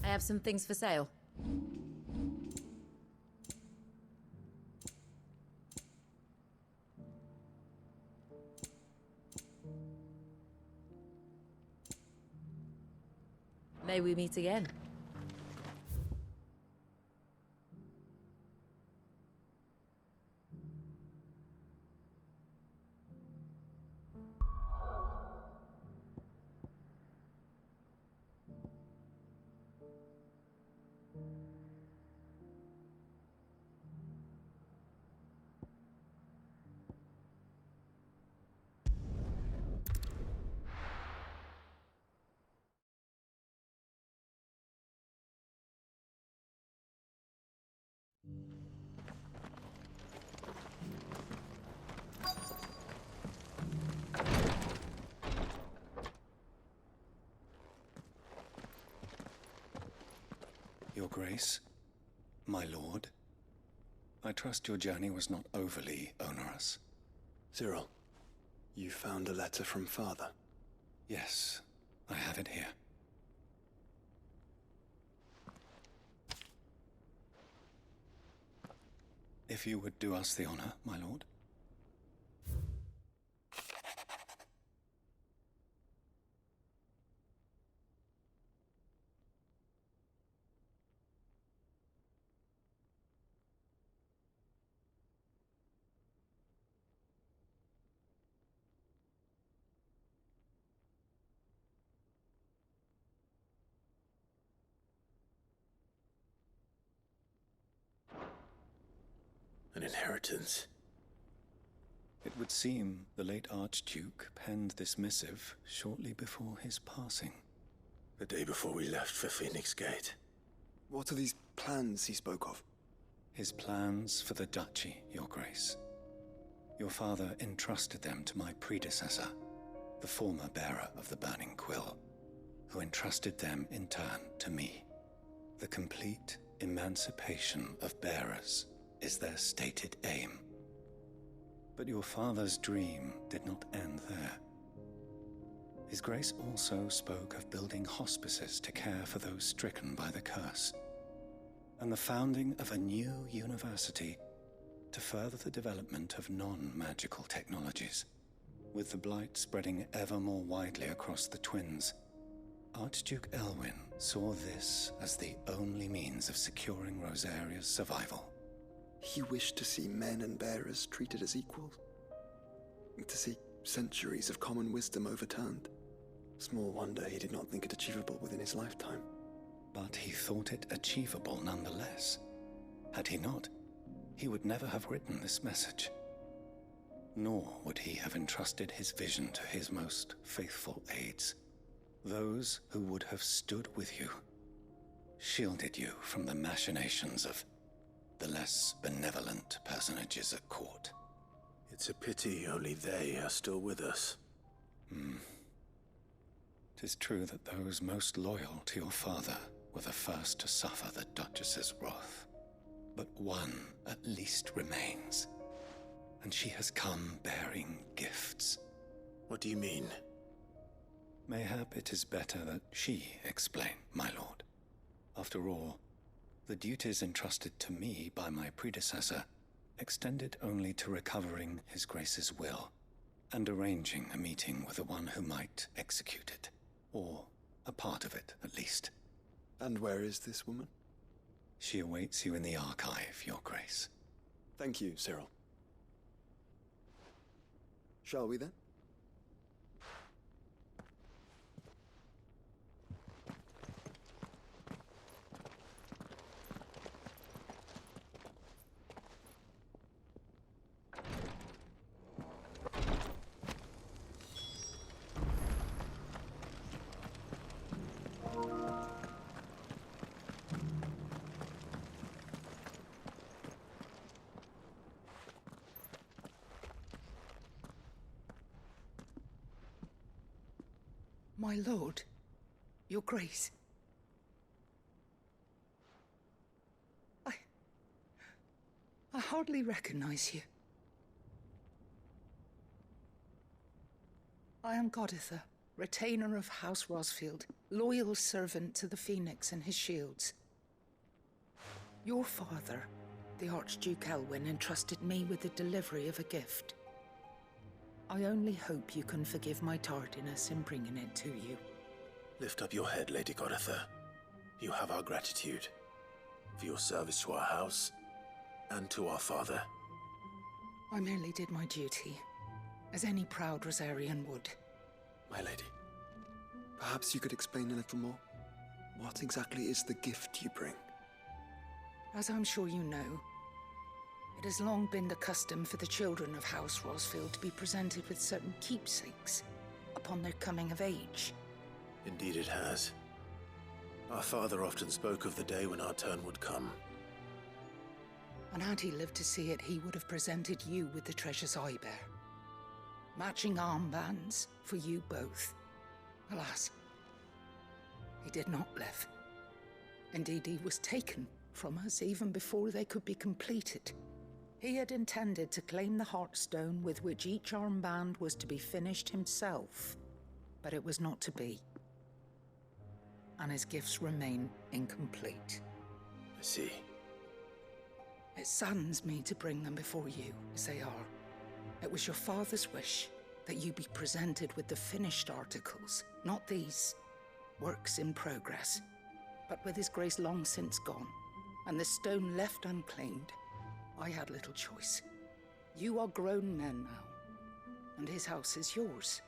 I have some things for sale. May we meet again? Your Grace, my lord, I trust your journey was not overly onerous. Cyril, you found a letter from Father? Yes, I have it here. If you would do us the honor, my lord. An inheritance. It would seem the late Archduke penned this missive shortly before his passing. The day before we left for Phoenix Gate. What are these plans he spoke of? His plans for the duchy, Your Grace. Your father entrusted them to my predecessor, the former bearer of the Burning Quill, who entrusted them in turn to me. The complete emancipation of bearers is their stated aim. But your father's dream did not end there. His Grace also spoke of building hospices to care for those stricken by the curse, and the founding of a new university to further the development of non-magical technologies. With the blight spreading ever more widely across the twins, Archduke Elwyn saw this as the only means of securing Rosaria's survival. He wished to see men and bearers treated as equals. To see centuries of common wisdom overturned. Small wonder he did not think it achievable within his lifetime. But he thought it achievable nonetheless. Had he not, he would never have written this message. Nor would he have entrusted his vision to his most faithful aides, those who would have stood with you, shielded you from the machinations of the less benevolent personages at court. It's a pity only they are still with us. 'Tis true that those most loyal to your father were the first to suffer the Duchess's wrath. But one at least remains, and she has come bearing gifts. What do you mean? Mayhap it is better that she explain, my lord. After all, the duties entrusted to me by my predecessor extended only to recovering His Grace's will and arranging a meeting with the one who might execute it, or a part of it at least. And where is this woman? She awaits you in the archive, Your Grace. Thank you, Cyril. Shall we then? My lord, your grace. I hardly recognize you. I am Goditha, retainer of House Rosfield, loyal servant to the Phoenix and his shields. Your father, the Archduke Elwyn, entrusted me with the delivery of a gift. I only hope you can forgive my tardiness in bringing it to you. Lift up your head, Lady Goditha. You have our gratitude for your service to our house and to our father. I merely did my duty, as any proud Rosarian would. My lady, perhaps you could explain a little more? What exactly is the gift you bring? As I'm sure you know, it has long been the custom for the children of House Rosfield to be presented with certain keepsakes upon their coming of age. Indeed it has. Our father often spoke of the day when our turn would come. And had he lived to see it, he would have presented you with the treasures I bear. Matching armbands for you both. Alas, he did not live. Indeed, he was taken from us even before they could be completed. He had intended to claim the Heartstone with which each armband was to be finished himself, but it was not to be. And his gifts remain incomplete. I see. It saddens me to bring them before you, as they are. It was your father's wish that you be presented with the finished articles, not these works in progress. But with his grace long since gone, and the stone left unclaimed, I had little choice. You are grown men now, and his house is yours.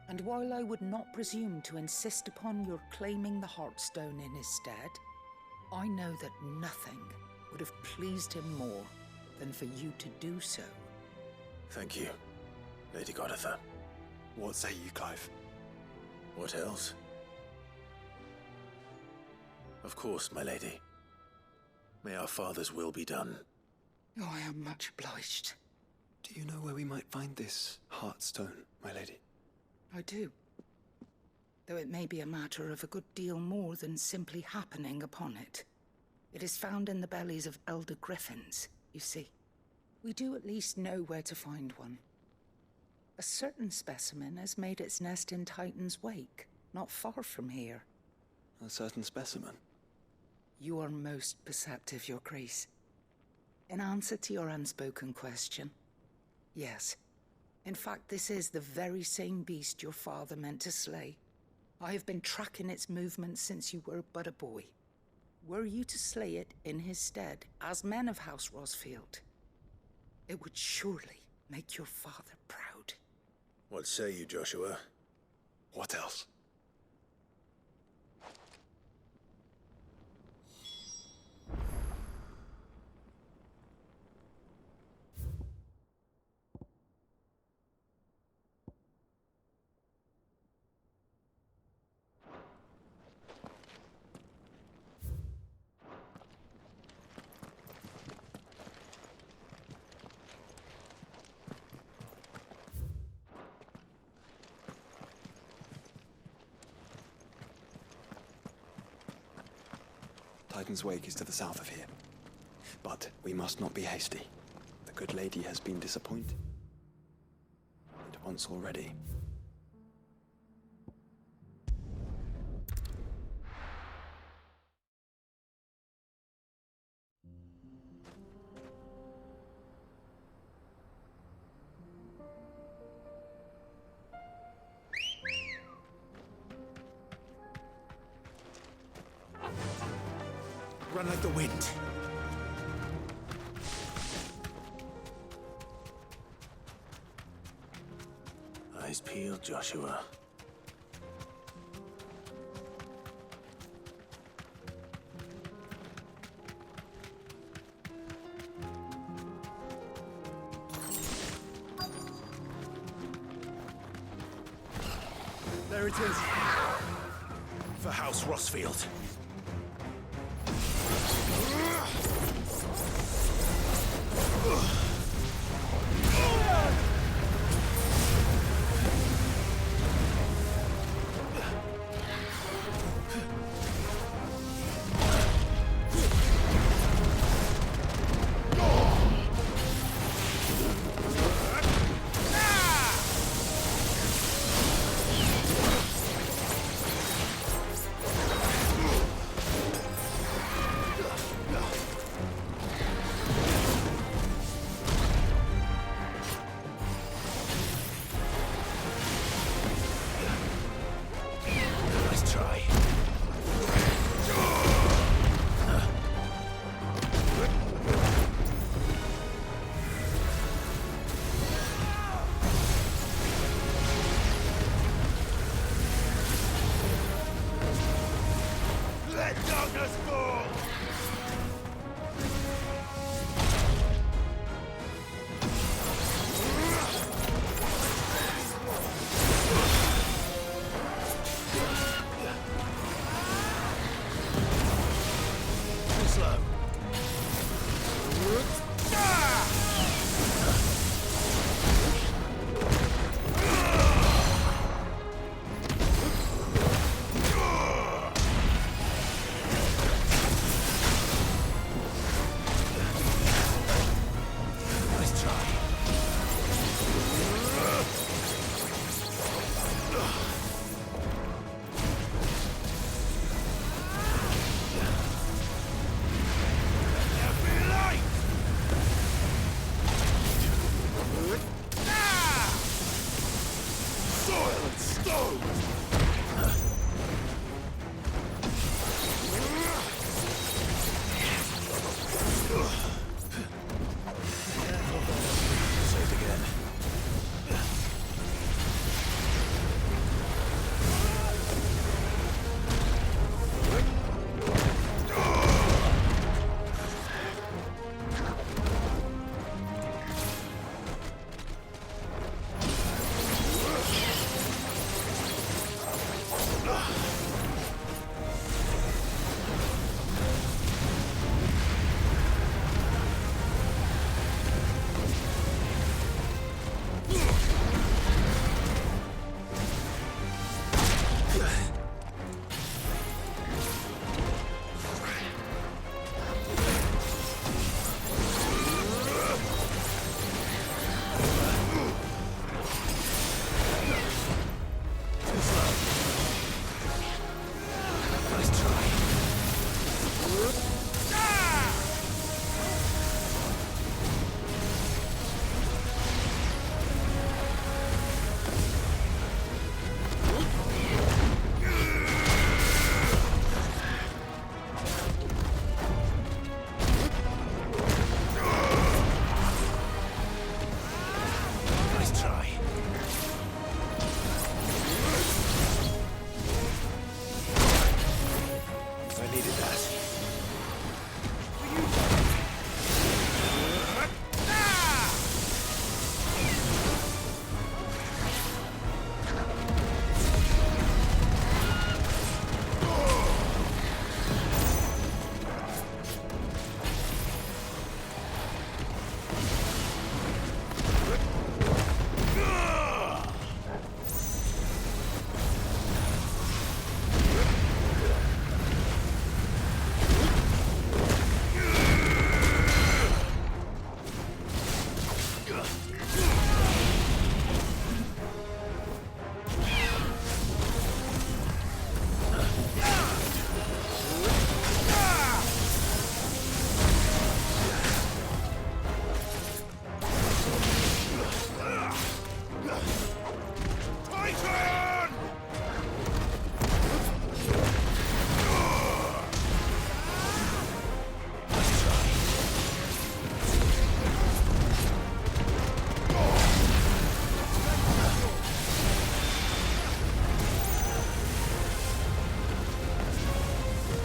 And while I would not presume to insist upon your claiming the Heartstone in his stead, I know that nothing would have pleased him more than for you to do so. Thank you, Lady Goditha. What say you, Clive? What else? Of course, my lady. May our father's will be done. Oh, I am much obliged. Do you know where we might find this Heartstone, my lady? I do. Though it may be a matter of a good deal more than simply happening upon it. It is found in the bellies of elder griffins, you see. We do at least know where to find one. A certain specimen has made its nest in Titan's Wake, not far from here. A certain specimen? You are most perceptive, Your Grace. In answer to your unspoken question, yes. In fact, this is the very same beast your father meant to slay. I have been tracking its movements since you were but a boy. Were you to slay it in his stead, as men of House Rosfield, it would surely make your father proud. What say you, Joshua? What else? Titan's Wake is to the south of here. But we must not be hasty. The good lady has been disappointed. And once already. Run like the wind. Eyes peeled, Joshua. There it is. For House Rosfield. I needed that.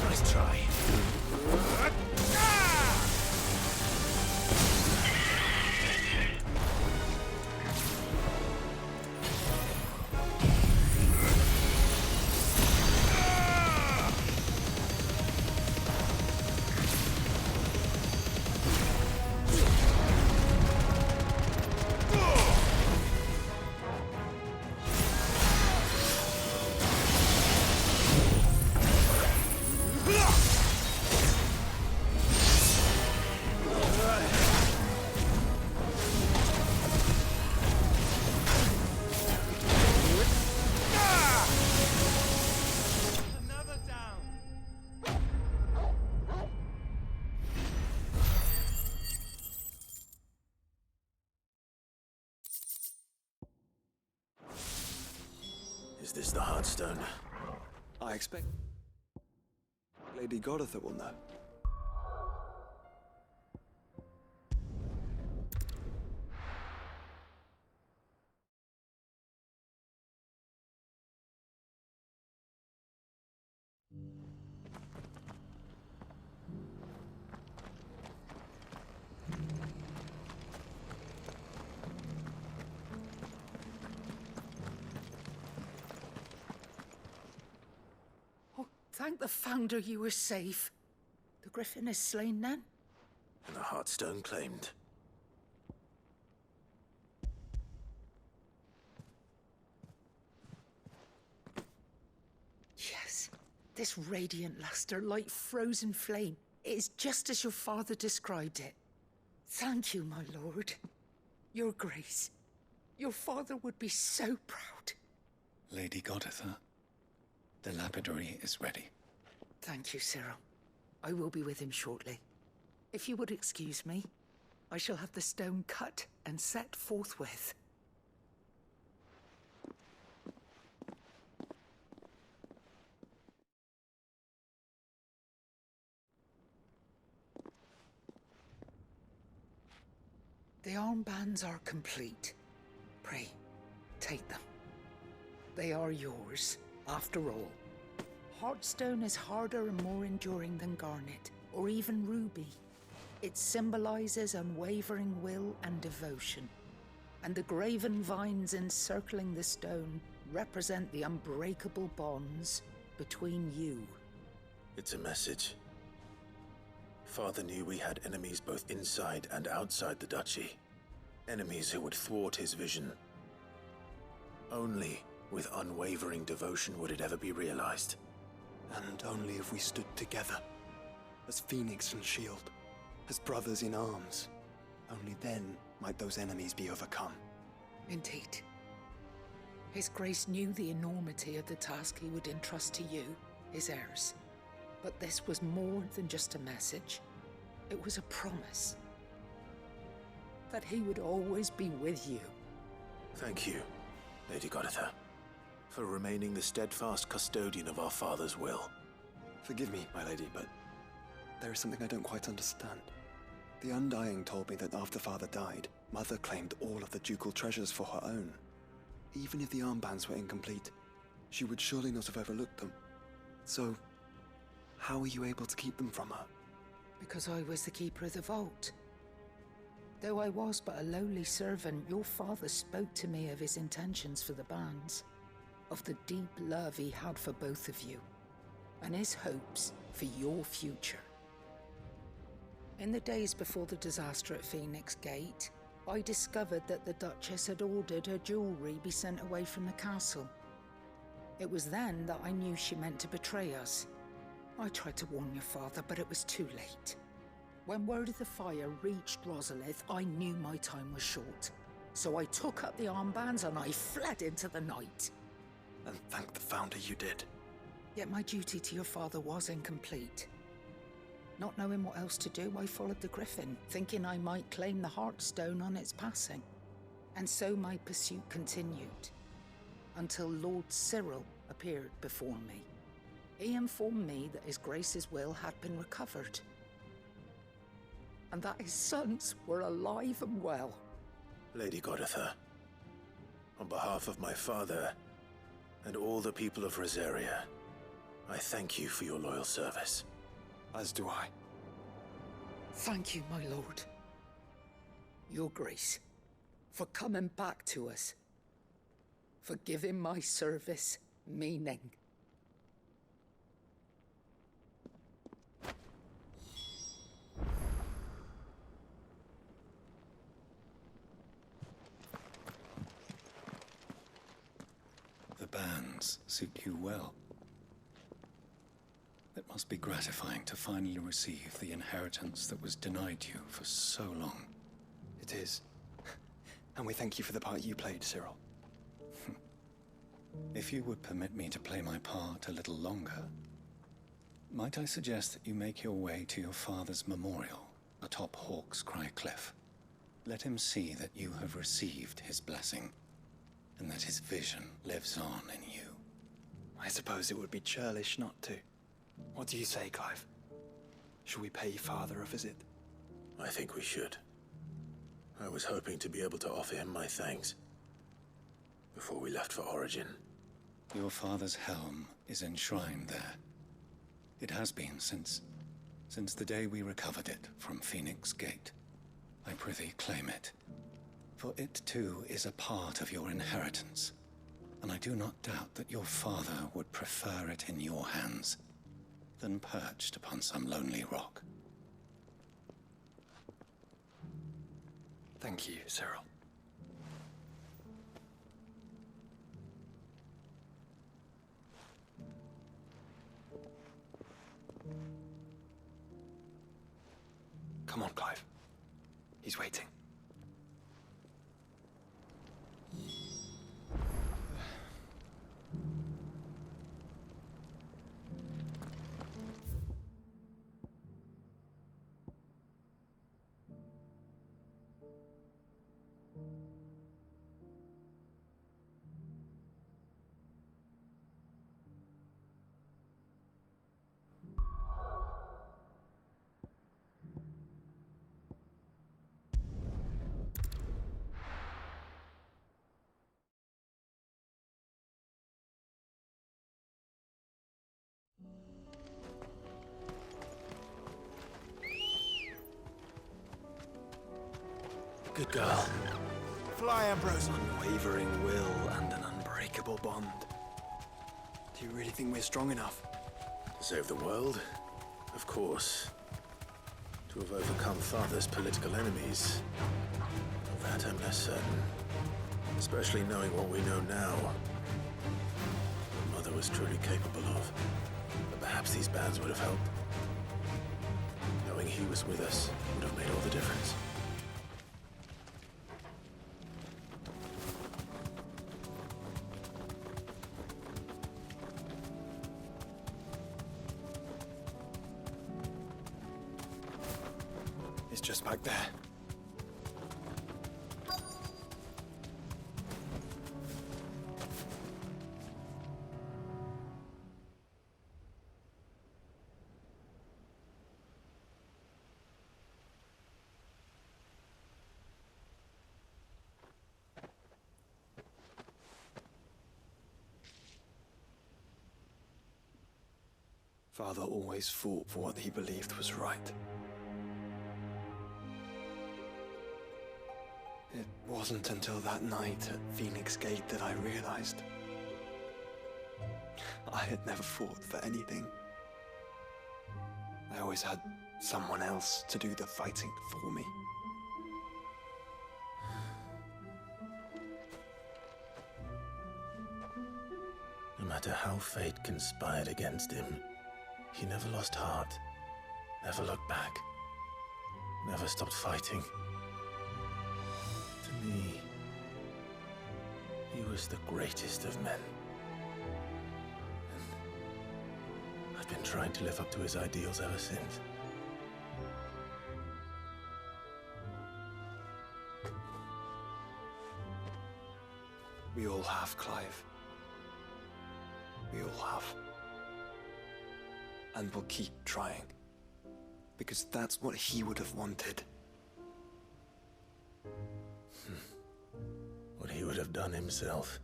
Nice try. Is this the Heartstone? I expect Lady Goditha will know. Thank the Founder you were safe. The Griffin is slain then? And the Heartstone claimed. Yes. This radiant luster, like frozen flame. It is just as your father described it. Thank you, my lord. Your Grace. Your father would be so proud. Lady Goditha, the lapidary is ready. Thank you, Cyril. I will be with him shortly. If you would excuse me, I shall have the stone cut and set forthwith. The armbands are complete. Pray, take them. They are yours, after all. Heartstone is harder and more enduring than garnet, or even ruby. It symbolizes unwavering will and devotion. And the graven vines encircling the stone represent the unbreakable bonds between you. It's a message. Father knew we had enemies both inside and outside the duchy. Enemies who would thwart his vision. Only with unwavering devotion would it ever be realized. And only if we stood together, as Phoenix and Shield, as brothers in arms, only then might those enemies be overcome. Indeed. His Grace knew the enormity of the task he would entrust to you, his heirs. But this was more than just a message. It was a promise. That he would always be with you. Thank you, Lady Goditha, for remaining the steadfast custodian of our father's will. Forgive me, my lady, but there is something I don't quite understand. The Undying told me that after Father died, Mother claimed all of the ducal treasures for her own. Even if the armbands were incomplete, she would surely not have overlooked them. So, How were you able to keep them from her? Because I was the keeper of the vault. Though I was but a lowly servant, your father spoke to me of his intentions for the bands, of the deep love he had for both of you, and his hopes for your future. In the days before the disaster at Phoenix Gate, I discovered that the Duchess had ordered her jewelry be sent away from the castle. It was then that I knew she meant to betray us. I tried to warn your father, but it was too late. When word of the fire reached Rosalith, I knew my time was short. So I took up the armbands and I fled into the night. And thank the Founder you did. Yet my duty to your father was incomplete. Not knowing what else to do, I followed the Griffin, thinking I might claim the Heartstone on its passing. And so my pursuit continued, until Lord Cyril appeared before me. He informed me that His Grace's will had been recovered, and that his sons were alive and well. Lady Goditha, on behalf of my father and all the people of Rosaria, I thank you for your loyal service. As do I. Thank you, my lord. Your Grace, for coming back to us, for giving my service meaning. The bands suit you well. It must be gratifying to finally receive the inheritance that was denied you for so long. It is. And we thank you for the part you played, Cyril. If you would permit me to play my part a little longer, might I suggest that you make your way to your father's memorial atop Hawk's Cry Cliff? Let him see that you have received his blessing, and that his vision lives on in you. I suppose it would be churlish not to. What do you say, Clive? Shall we pay Father a visit? I think we should. I was hoping to be able to offer him my thanks before we left for Origin. Your father's helm is enshrined there. It has been since the day we recovered it from Phoenix Gate. I prithee claim it, for it too is a part of your inheritance, and I do not doubt that your father would prefer it in your hands than perched upon some lonely rock. Thank you, Cyril. Come on, Clive. He's waiting. Good girl. Fly, Ambrose. Unwavering will and an unbreakable bond. Do you really think we're strong enough? To save the world? Of course. To have overcome Father's political enemies? Of that I'm less certain. Especially knowing what we know now. What Mother was truly capable of. But perhaps these bands would have helped. Knowing he was with us would have made all the difference. It's just back there. Father always fought for what he believed was right. It wasn't until that night at Phoenix Gate that I realized I had never fought for anything. I always had someone else to do the fighting for me. No matter how fate conspired against him, he never lost heart, never looked back, never stopped fighting. To me, he was the greatest of men. And I've been trying to live up to his ideals ever since. We all have, Clive. We all have. And we'll keep trying. Because that's what he would have wanted. What he would have done himself.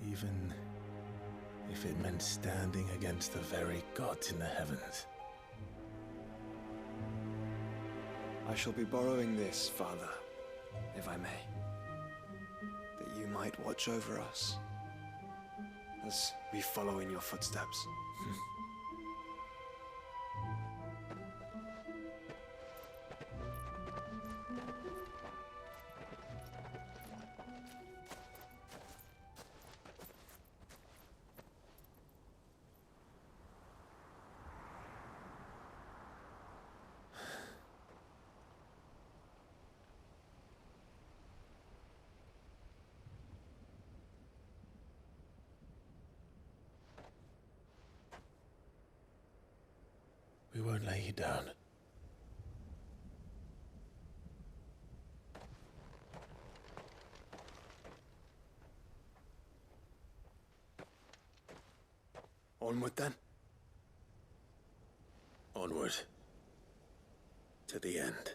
Even if it meant standing against the very gods in the heavens. I shall be borrowing this, Father, if I may. That you might watch over us as we follow in your footsteps. We won't lay you down. Onward then. Onward. To the end.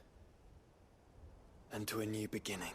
And to a new beginning.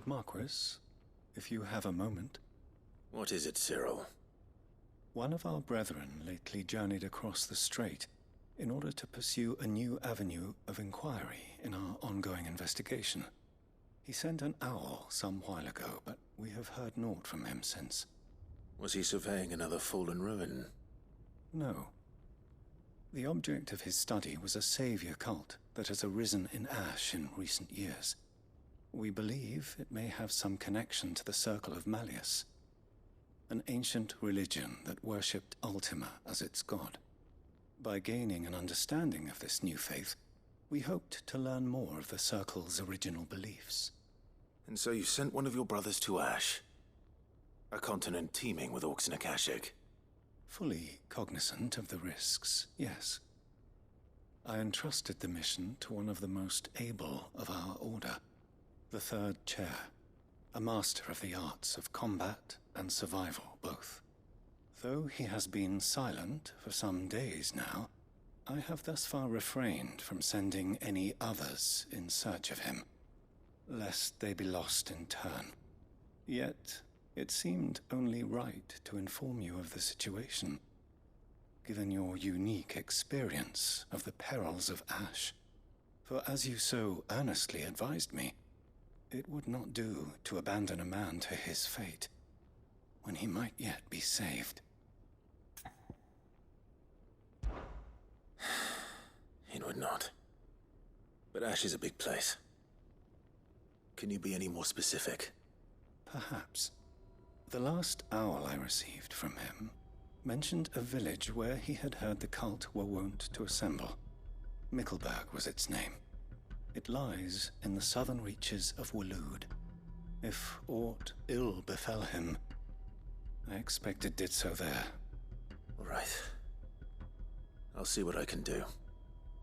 Lord Marquis, if you have a moment. What is it, Cyril? One of our brethren lately journeyed across the strait in order to pursue a new avenue of inquiry in our ongoing investigation. He sent an owl some while ago, but we have heard naught from him since. Was he surveying another fallen ruin? No. The object of his study was a savior cult that has arisen in Ash in recent years. We believe it may have some connection to the Circle of Malleus, an ancient religion that worshipped Ultima as its god. By gaining an understanding of this new faith, we hoped to learn more of the Circle's original beliefs. And so you sent one of your brothers to Ash? A continent teeming with orcs and Akashic? Fully cognizant of the risks, yes. I entrusted the mission to one of the most able of our order, the Third Chair, a master of the arts of combat and survival both. Though he has been silent for some days now, I have thus far refrained from sending any others in search of him, lest they be lost in turn. Yet, it seemed only right to inform you of the situation, given your unique experience of the perils of Ash. For as you so earnestly advised me, it would not do to abandon a man to his fate, when he might yet be saved. It would not. But Ash is a big place. Can you be any more specific? Perhaps. The last owl I received from him mentioned a village where he had heard the cult were wont to assemble. Mickleburg was its name. It lies in the southern reaches of Waloed. If aught ill befell him, I expect it did so there. All right. I'll see what I can do.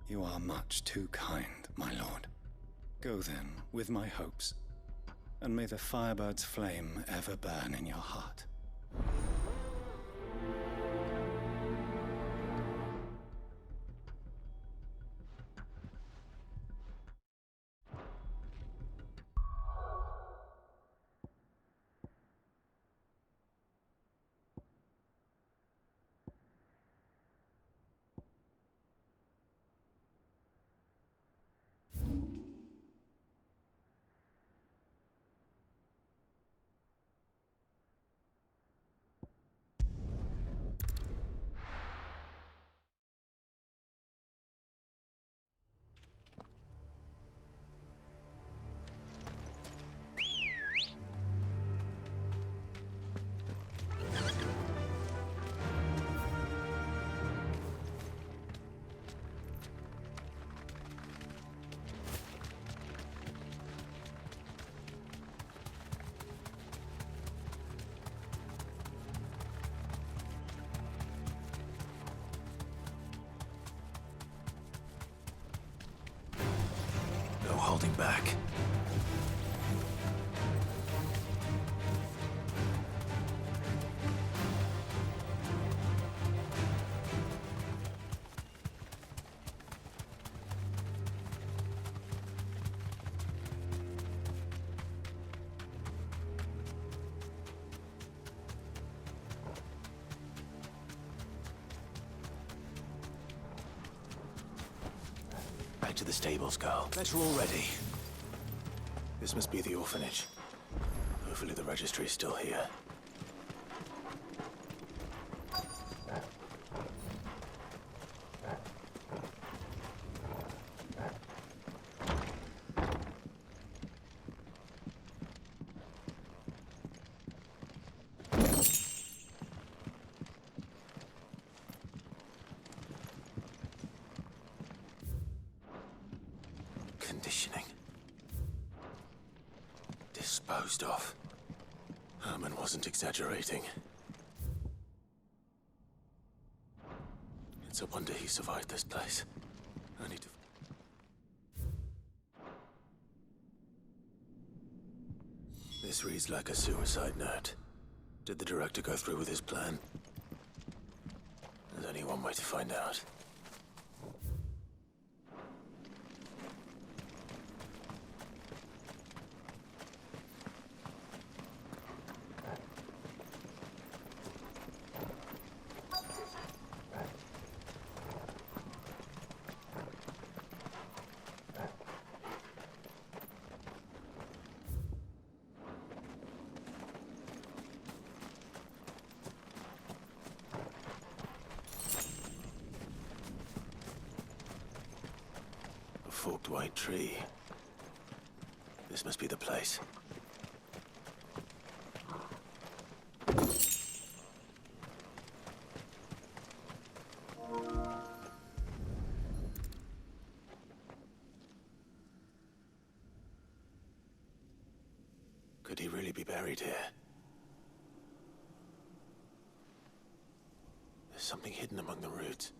You are much too kind, my lord. Go then, with my hopes, and may the Firebird's flame ever burn in your heart. Holding back. Back to the stables, girl. Bet you're all ready. This must be the orphanage. Hopefully the registry's still here. Conditioning. Disposed of. Herman wasn't exaggerating. It's a wonder he survived this place. I need to... This reads like a suicide note. Did the director go through with his plan? There's only one way to find out. forked white tree. This must be the place. Could he really be buried here? There's something hidden among the roots.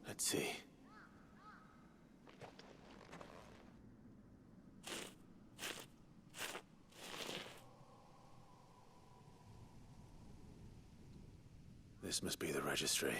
Let's see. This must be the registry.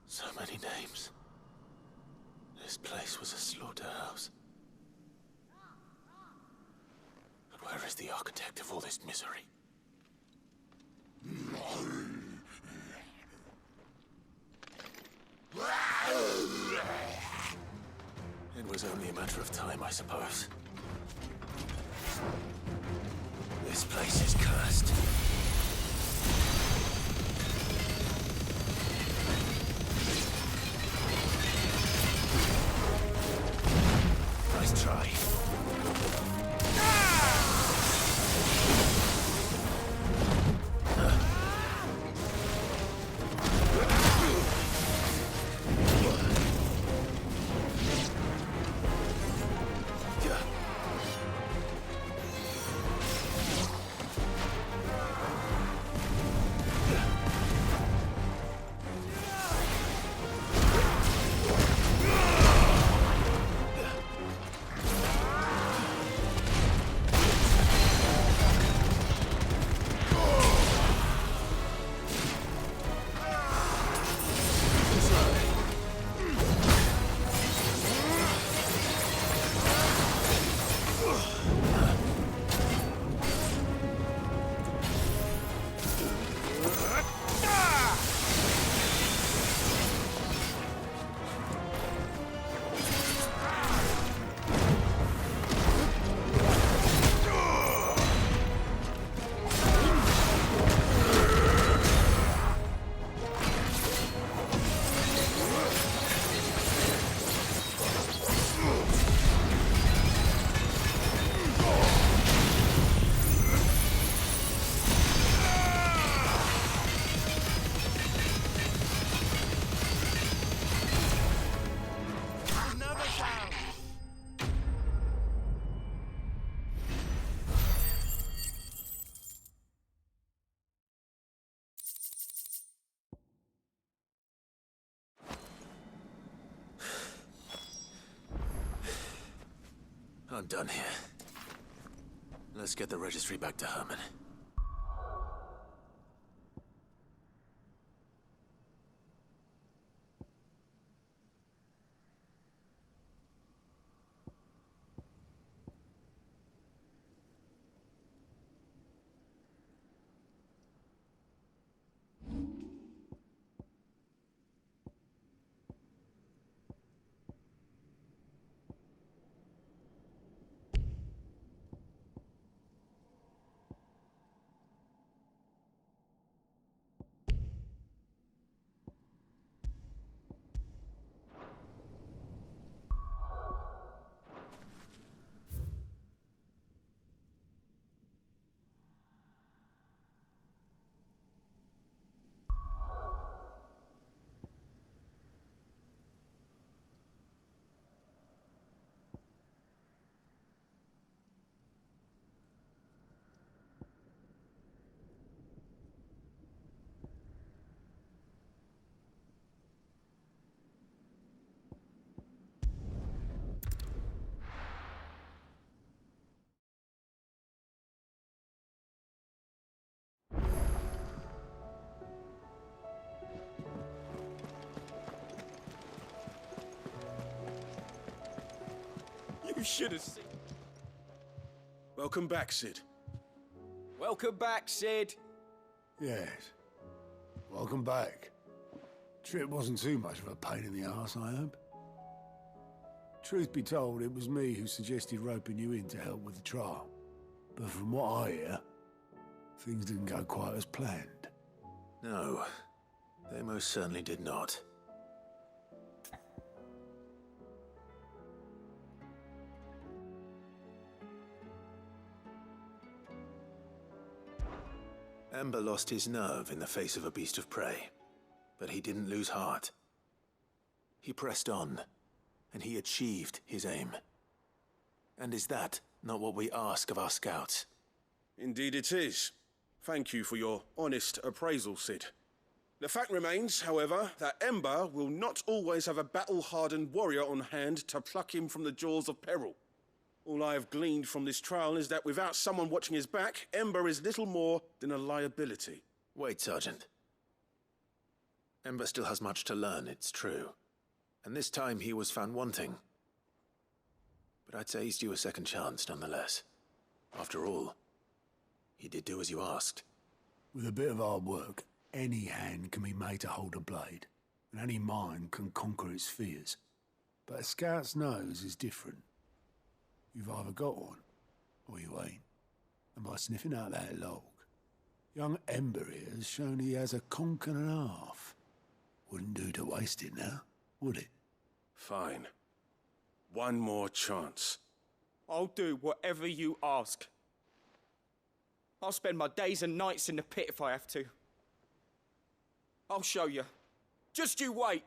So many names. This place was a slaughterhouse. But where is the architect of all this misery? It was only a matter of time, I suppose. This place is cursed. Nice try. I'm done here. Let's get the registry back to Herman. You should have seen. Welcome back, Sid. Welcome back, Sid. Yes. Welcome back. Trip wasn't too much of a pain in the arse, I hope. Truth be told, it was me who suggested roping you in to help with the trial. But from what I hear, things didn't go quite as planned. No, they most certainly did not. Ember lost his nerve in the face of a beast of prey, but he didn't lose heart. He pressed on, and he achieved his aim. And is that not what we ask of our scouts? Indeed it is. Thank you for your honest appraisal, Cid. The fact remains, however, that Ember will not always have a battle-hardened warrior on hand to pluck him from the jaws of peril. All I have gleaned from this trial is that without someone watching his back, Ember is little more than a liability. Wait, Sergeant. Ember still has much to learn, it's true. And this time he was found wanting. But I'd say he's due a second chance, nonetheless. After all, he did do as you asked. With a bit of hard work, any hand can be made to hold a blade, and any mind can conquer its fears. But a scout's nose is different. You've either got one, or you ain't. And by sniffing out that log, young Ember here has shown he has a conch and a half. Wouldn't do to waste it now, would it? Fine. One more chance. I'll do whatever you ask. I'll spend my days and nights in the pit if I have to. I'll show you. Just you wait.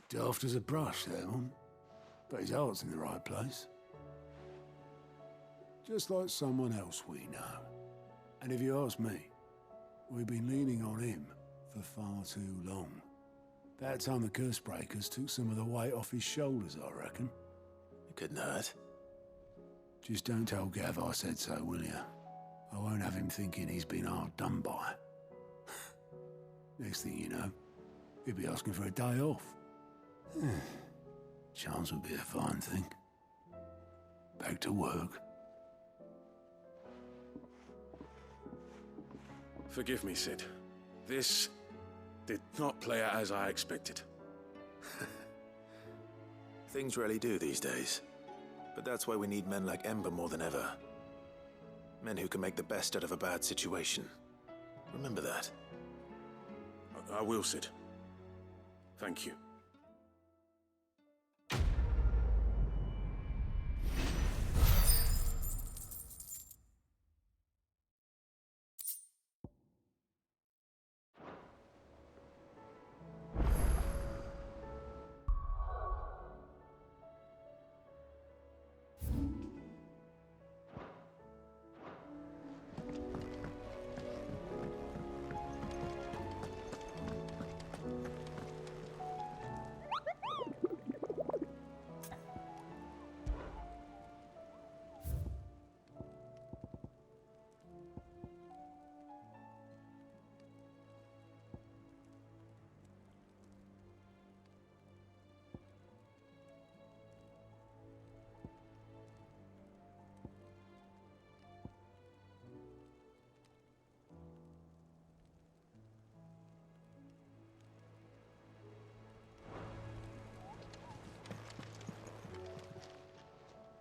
Daft as a brush, that one. But his heart's in the right place. Just like someone else we know. And if you ask me, we've been leaning on him for far too long. About time the Cursebreakers took some of the weight off his shoulders, I reckon. It couldn't hurt. Just don't tell Gav I said so, will you? I won't have him thinking he's been hard done by. Next thing you know, he'll be asking for a day off. Chance would be a fine thing. Back to work. Forgive me, Cid. This did not play out as I expected. Things rarely do these days. But that's why we need men like Ember more than ever. Men who can make the best out of a bad situation. Remember that. I will, Cid. Thank you.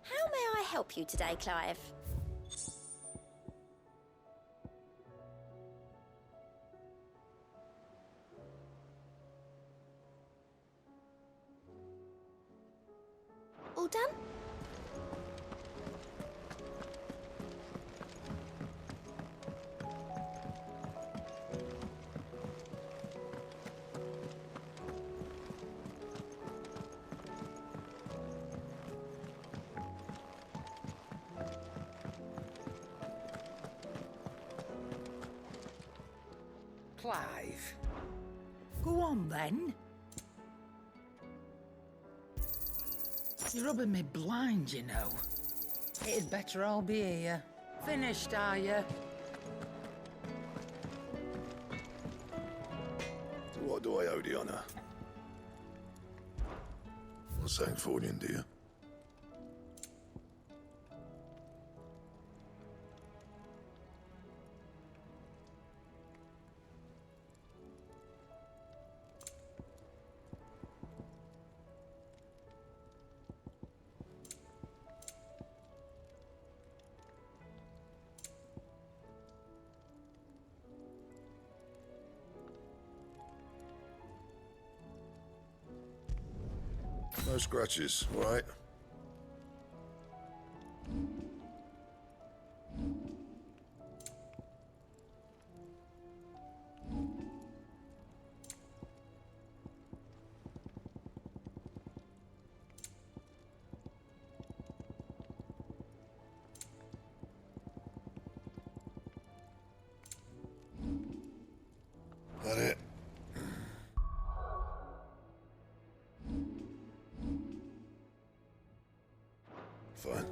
How may I help you today, Clive? All done? Clive. Go on, then. You're rubbing me blind, you know. It'd better all be here. Finished, are you? What do I owe the honor? Not St. Fornian, do you? No scratches, all right? That it? Fine.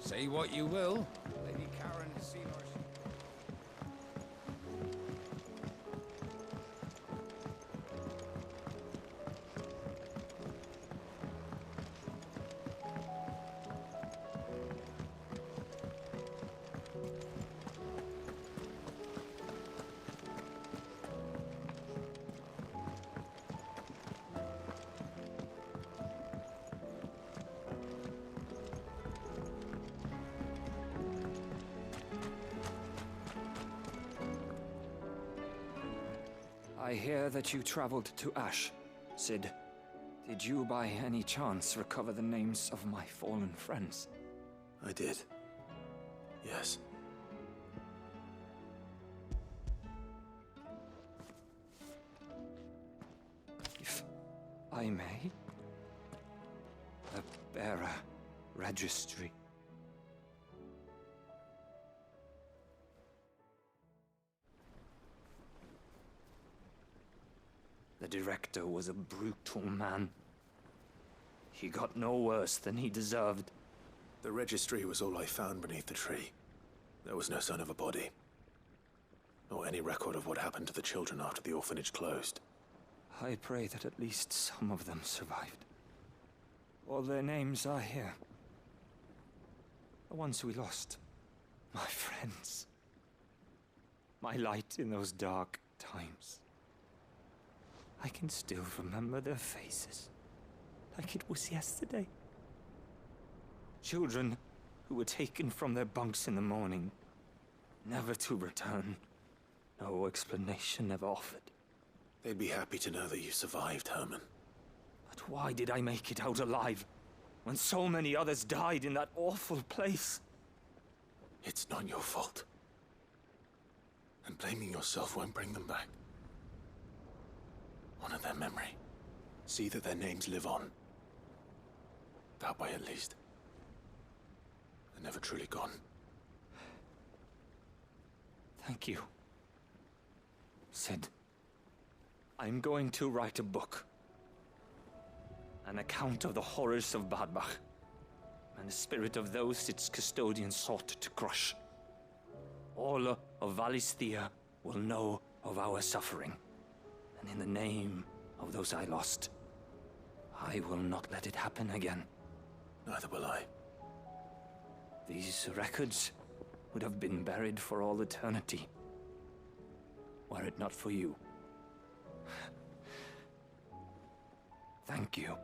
Say what you will. Lady Karen has seen our... I hear that you traveled to Ash. Cid, did you by any chance recover the names of my fallen friends? I did. Yes. If I may? The Bearer Registry. The director was a brutal man. He got no worse than he deserved. The registry was all I found beneath the tree. There was no sign of a body. Nor any record of what happened to the children after the orphanage closed. I pray that at least some of them survived. All their names are here. The ones we lost. My friends. My light in those dark times. I can still remember their faces, like it was yesterday. Children who were taken from their bunks in the morning, never to return. No explanation ever offered. They'd be happy to know that you survived, Herman. But why did I make it out alive, when so many others died in that awful place? It's not your fault. And blaming yourself won't bring them back. Honor their memory. See that their names live on. That way, at least. They're never truly gone. Thank you. Cid, I'm going to write a book. An account of the horrors of Badbach, and the spirit of those its custodians sought to crush. All of Valisthea will know of our suffering. And in the name of those I lost, I will not let it happen again. Neither will I. These records would have been buried for all eternity, were it not for you. Thank you.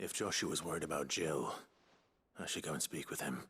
If Joshua's worried about Jill, I should go and speak with him.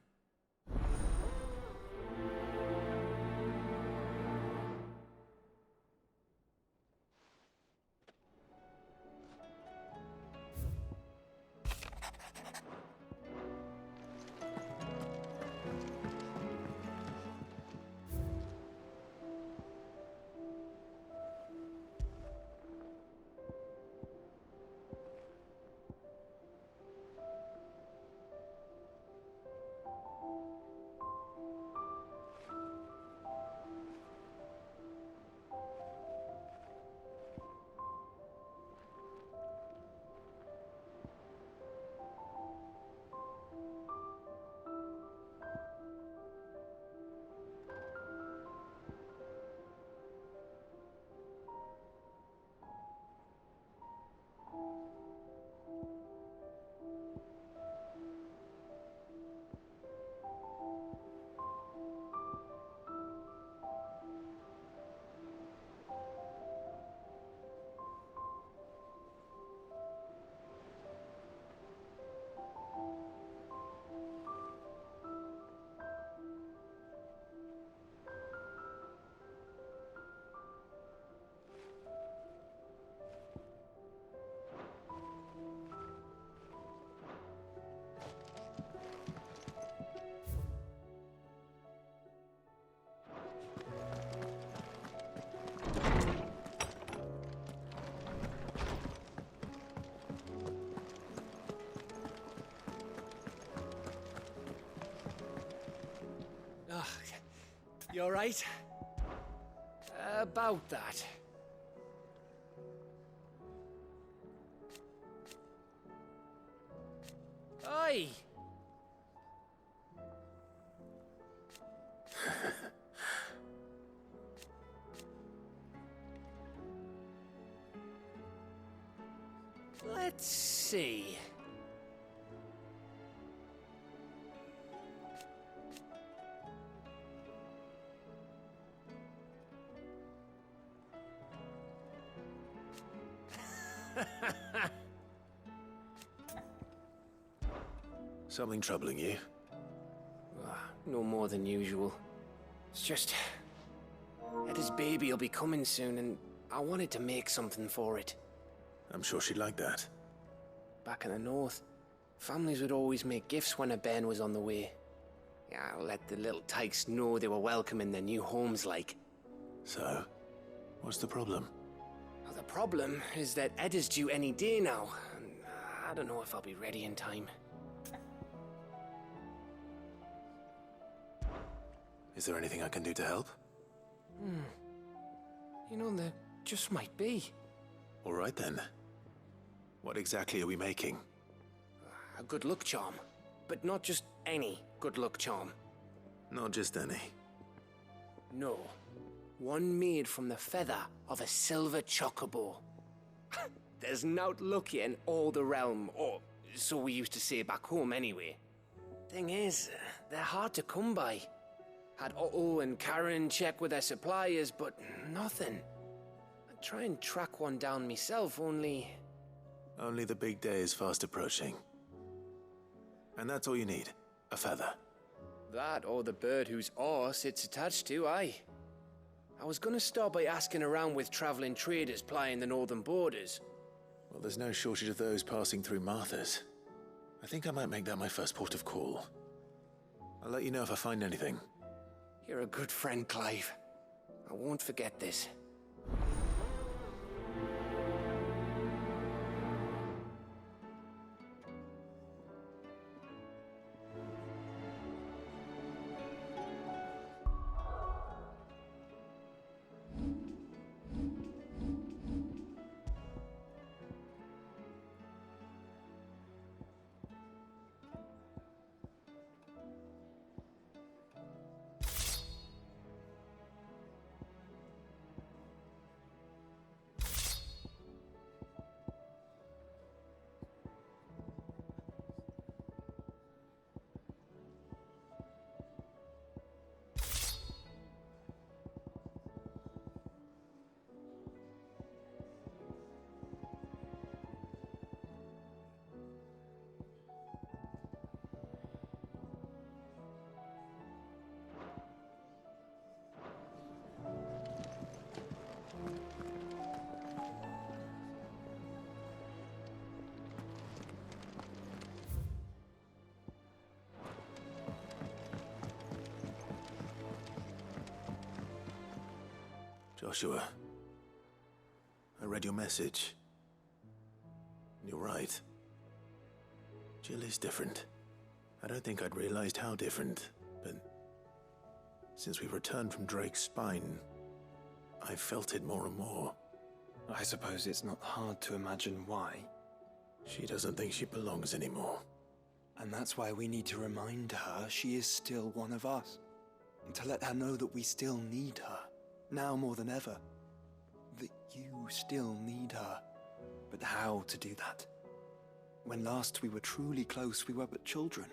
You alright? About that. Aye! Let's see. Something troubling you? No more than usual. It's just... Eda's baby will be coming soon, and I wanted to make something for it. I'm sure she'd like that. Back in the north, families would always make gifts when a bairn was on the way. Yeah, let the little tykes know they were welcome in their new homes, like. So, what's the problem? Well, the problem is that Eda's due any day now, and I don't know if I'll be ready in time. Is there anything I can do to help? You know, there just might be. All right then. What exactly are we making? A good luck charm. But not just any good luck charm. Not just any. No. One made from the feather of a silver chocobo. There's naught lucky in all the realm, or so we used to say back home anyway. Thing is, they're hard to come by. Had Otto and Karen check with their suppliers, but nothing. I'd try and track one down myself, only... Only the big day is fast approaching. And that's all you need, a feather. That or the bird whose horse it's attached to, aye. I was gonna start by asking around with traveling traders plying the northern borders. Well, there's no shortage of those passing through Martha's. I think I might make that my first port of call. I'll let you know if I find anything. You're a good friend, Clive. I won't forget this. Joshua, I read your message. You're right. Jill is different. I don't think I'd realized how different, but since we returned from Drake's spine, I felt it more and more. I suppose it's not hard to imagine why. She doesn't think she belongs anymore. And that's why we need to remind her she is still one of us. And to let her know that we still need her, now more than ever. That you still need her. But how to do that? When last we were truly close, we were but children.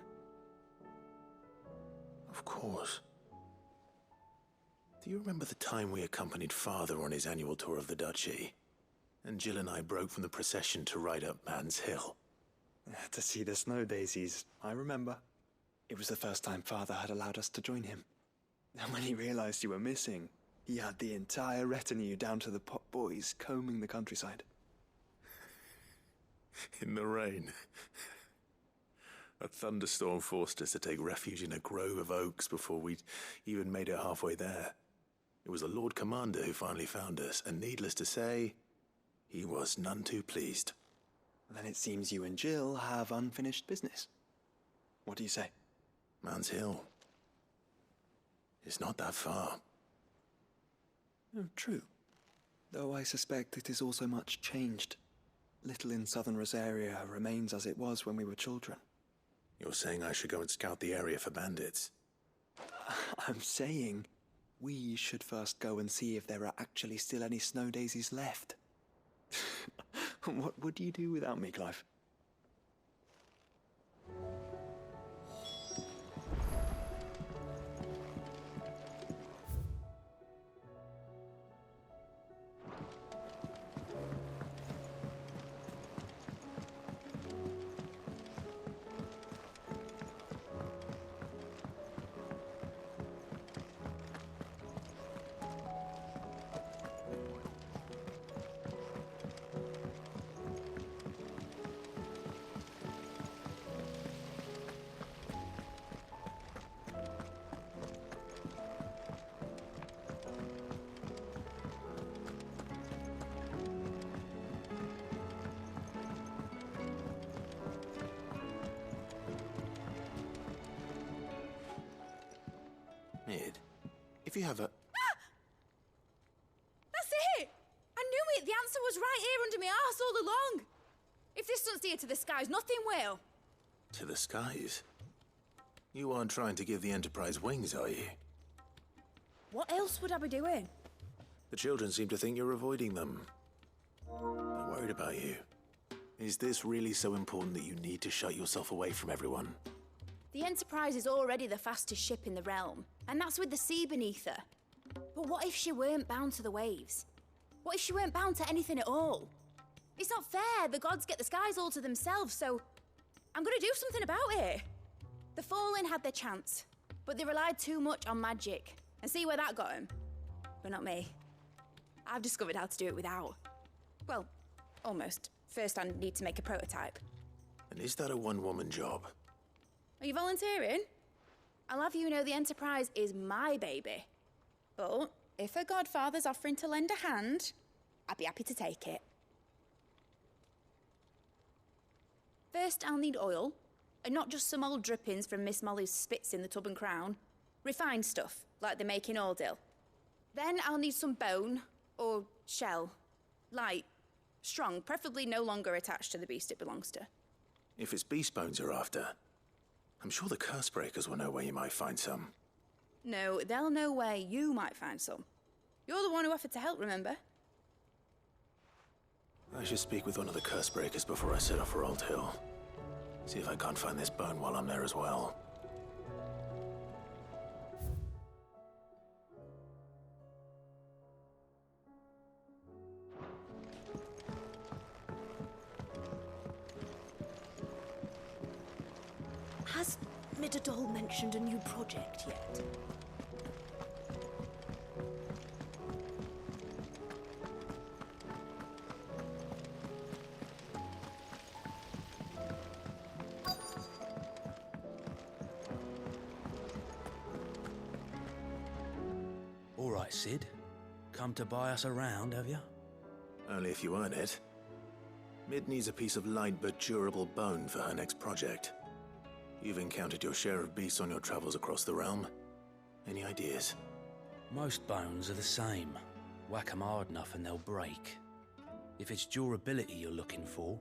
Of course. Do you remember the time we accompanied Father on his annual tour of the Duchy? And Jill and I broke from the procession to ride up Man's Hill. To see the snow daisies, I remember. It was the first time Father had allowed us to join him. And when he realized you were missing, he had the entire retinue down to the pot boys combing the countryside. In the rain. A thunderstorm forced us to take refuge in a grove of oaks before we'd even made it halfway there. It was the Lord Commander who finally found us, and needless to say, he was none too pleased. Then it seems you and Jill have unfinished business. What do you say? Man's Hill. It's not that far. Oh, true. Though I suspect it is also much changed. Little in southern Rosaria remains as it was when we were children. You're saying I should go and scout the area for bandits? I'm saying we should first go and see if there are actually still any snow daisies left. What would you do without me, Clive? Mid, if you have a... That's it! I knew it! The answer was right here under my arse all along! If this doesn't steer to the skies, nothing will! To the skies? You aren't trying to give the Enterprise wings, are you? What else would I be doing? The children seem to think you're avoiding them. They're worried about you. Is this really so important that you need to shut yourself away from everyone? The Enterprise is already the fastest ship in the realm, and that's with the sea beneath her. But what if she weren't bound to the waves? What if she weren't bound to anything at all? It's not fair. The gods get the skies all to themselves, so I'm gonna do something about it. The Fallen had their chance, but they relied too much on magic. And see where that got them? But not me. I've discovered how to do it without. Well, almost. First, I need to make a prototype. And is that a one-woman job? Are you volunteering? I'll have you know the Enterprise is my baby. But if a godfather's offering to lend a hand, I'd be happy to take it. First, I'll need oil, and not just some old drippings from Miss Molly's spits in the Tub and Crown. Refined stuff, like they make in Ordil. Then I'll need some bone, or shell. Light, strong, preferably no longer attached to the beast it belongs to. If it's beast bones you're after, I'm sure the Cursebreakers will know where you might find some. No, they'll know where you might find some. You're the one who offered to help, remember? I should speak with one of the Cursebreakers before I set off for Old Hill. See if I can't find this bone while I'm there as well. Has Midadol mentioned a new project yet? All right, Sid. come to buy us around, have you? Only if you earn it. Mid needs a piece of light but durable bone for her next project. You've encountered your share of beasts on your travels across the realm. Any ideas? Most bones are the same. Whack 'em hard enough and they'll break. If it's durability you're looking for,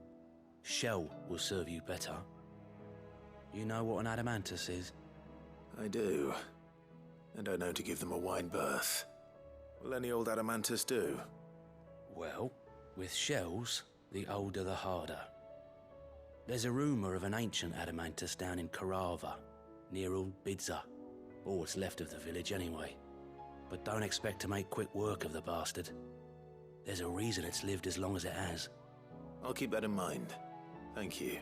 shell will serve you better. You know what an adamantus is? I do. And I know to give them a wide berth. Will any old adamantus do? Well, with shells, the older the harder. There's a rumour of an ancient adamantus down in Karava, near Ul Bidza, or what's left of the village anyway. But don't expect to make quick work of the bastard. There's a reason it's lived as long as it has. I'll keep that in mind. Thank you.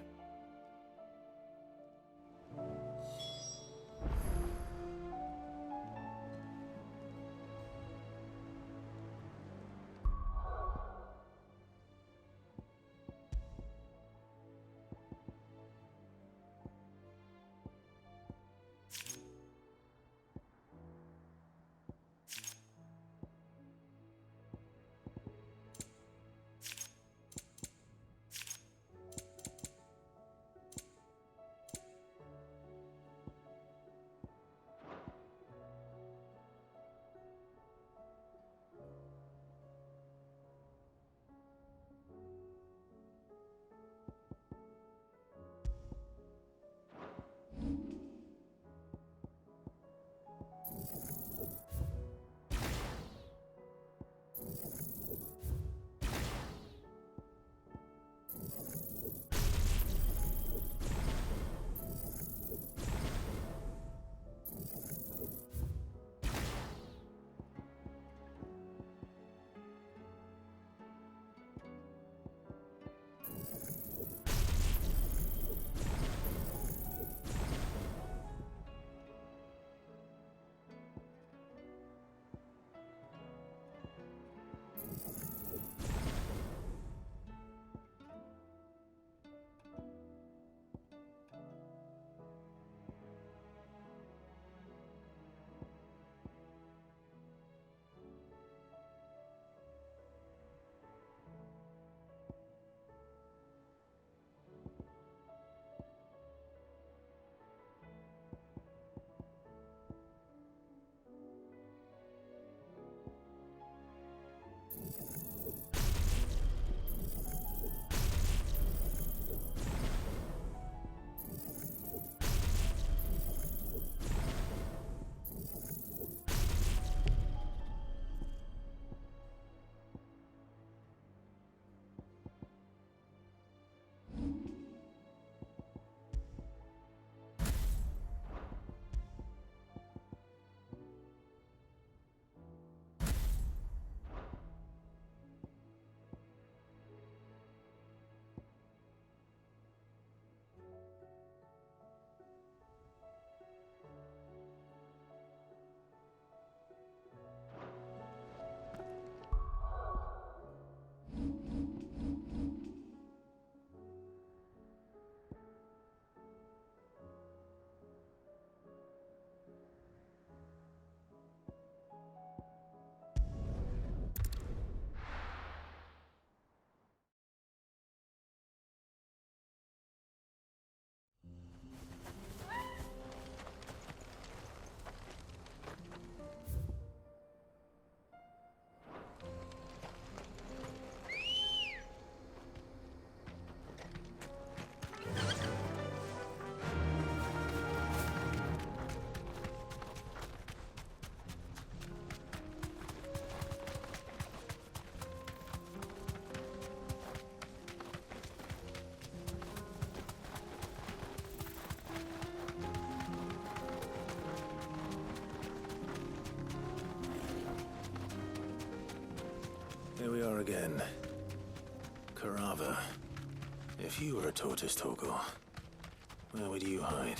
Here we are again. Karava. If you were a tortoise, Torgal, where would you hide?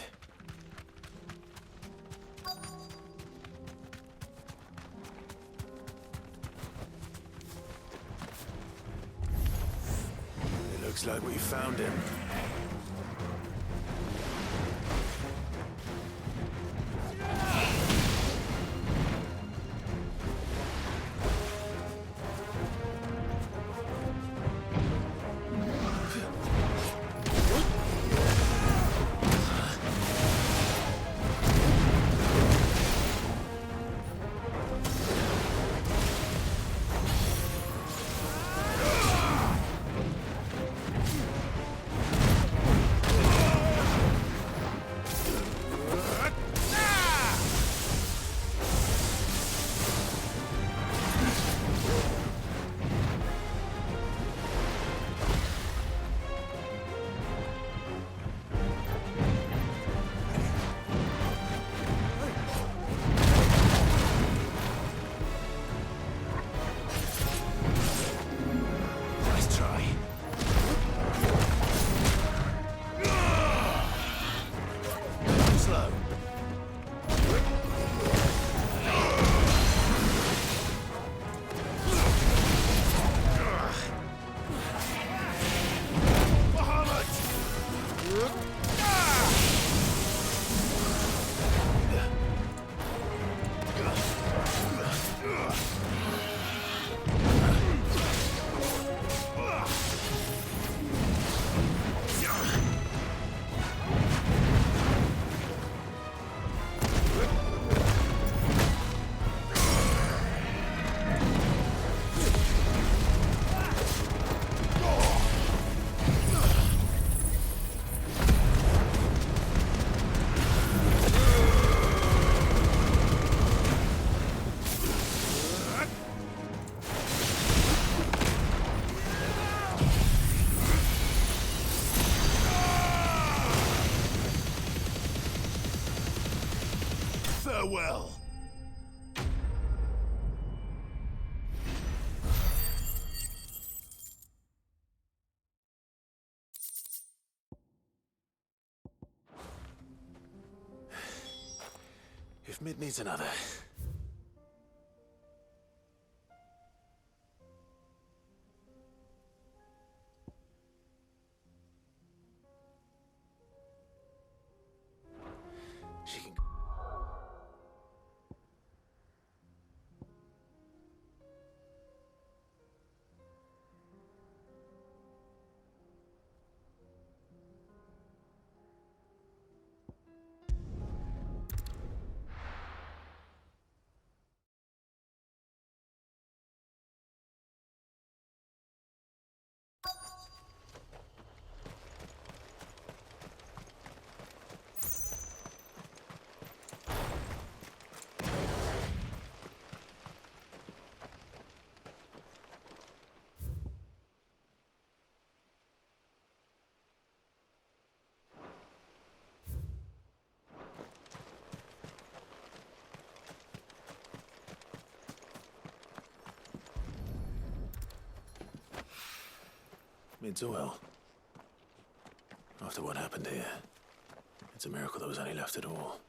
It looks like we found him. slow. Farewell. If Mid needs another... she can... Mid's well. After what happened here, it's a miracle there was any left at all.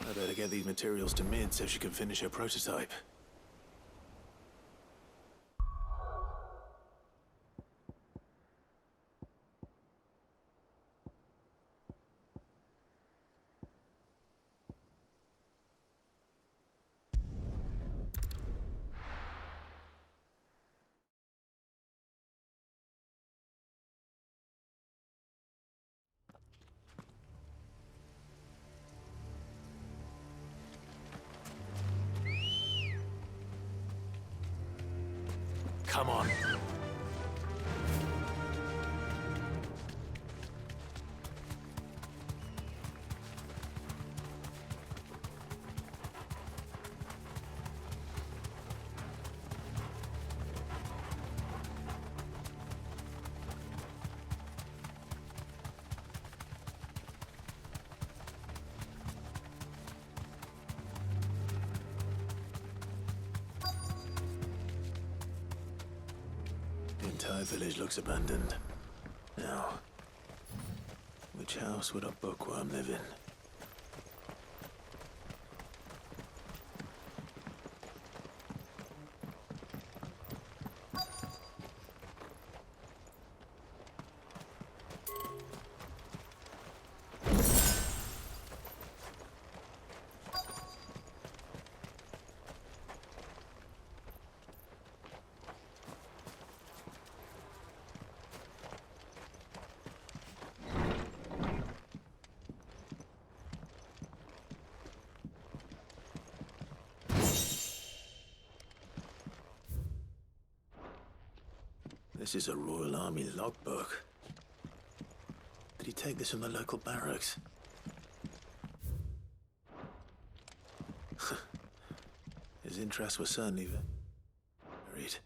I better get these materials to Mid so she can finish her prototype. Come on. The entire village looks abandoned. Now, which house would a bookworm live in? This is a Royal Army logbook. Did he take this from the local barracks? His interests were certainly varied.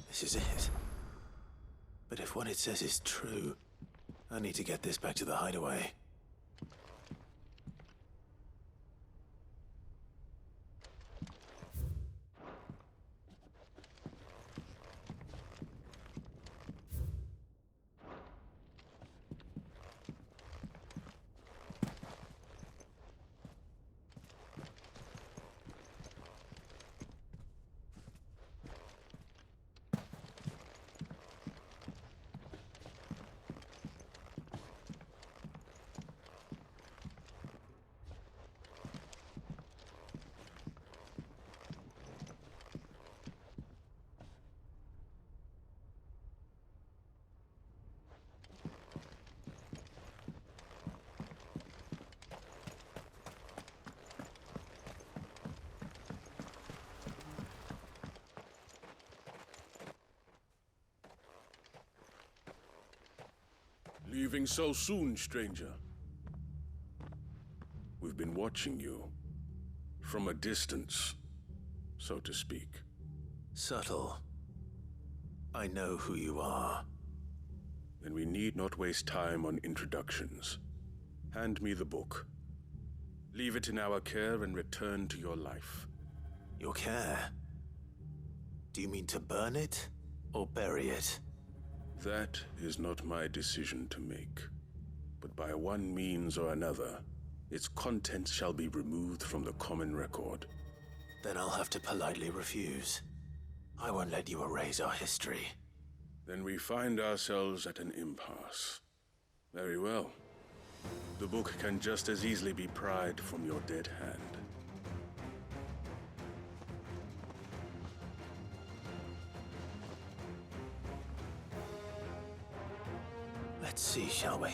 This is it. But if what it says is true, I need to get this back to the hideaway. Leaving so soon, stranger? We've been watching you. From a distance, so to speak. Subtle. I know who you are. Then we need not waste time on introductions. Hand me the book. Leave it in our care and return to your life. Your care? Do you mean to burn it or bury it? That is not my decision to make. But by one means or another, its contents shall be removed from the common record. Then I'll have to politely refuse. I won't let you erase our history. Then we find ourselves at an impasse. Very well. The book can just as easily be pried from your dead hand. Let's see, shall we?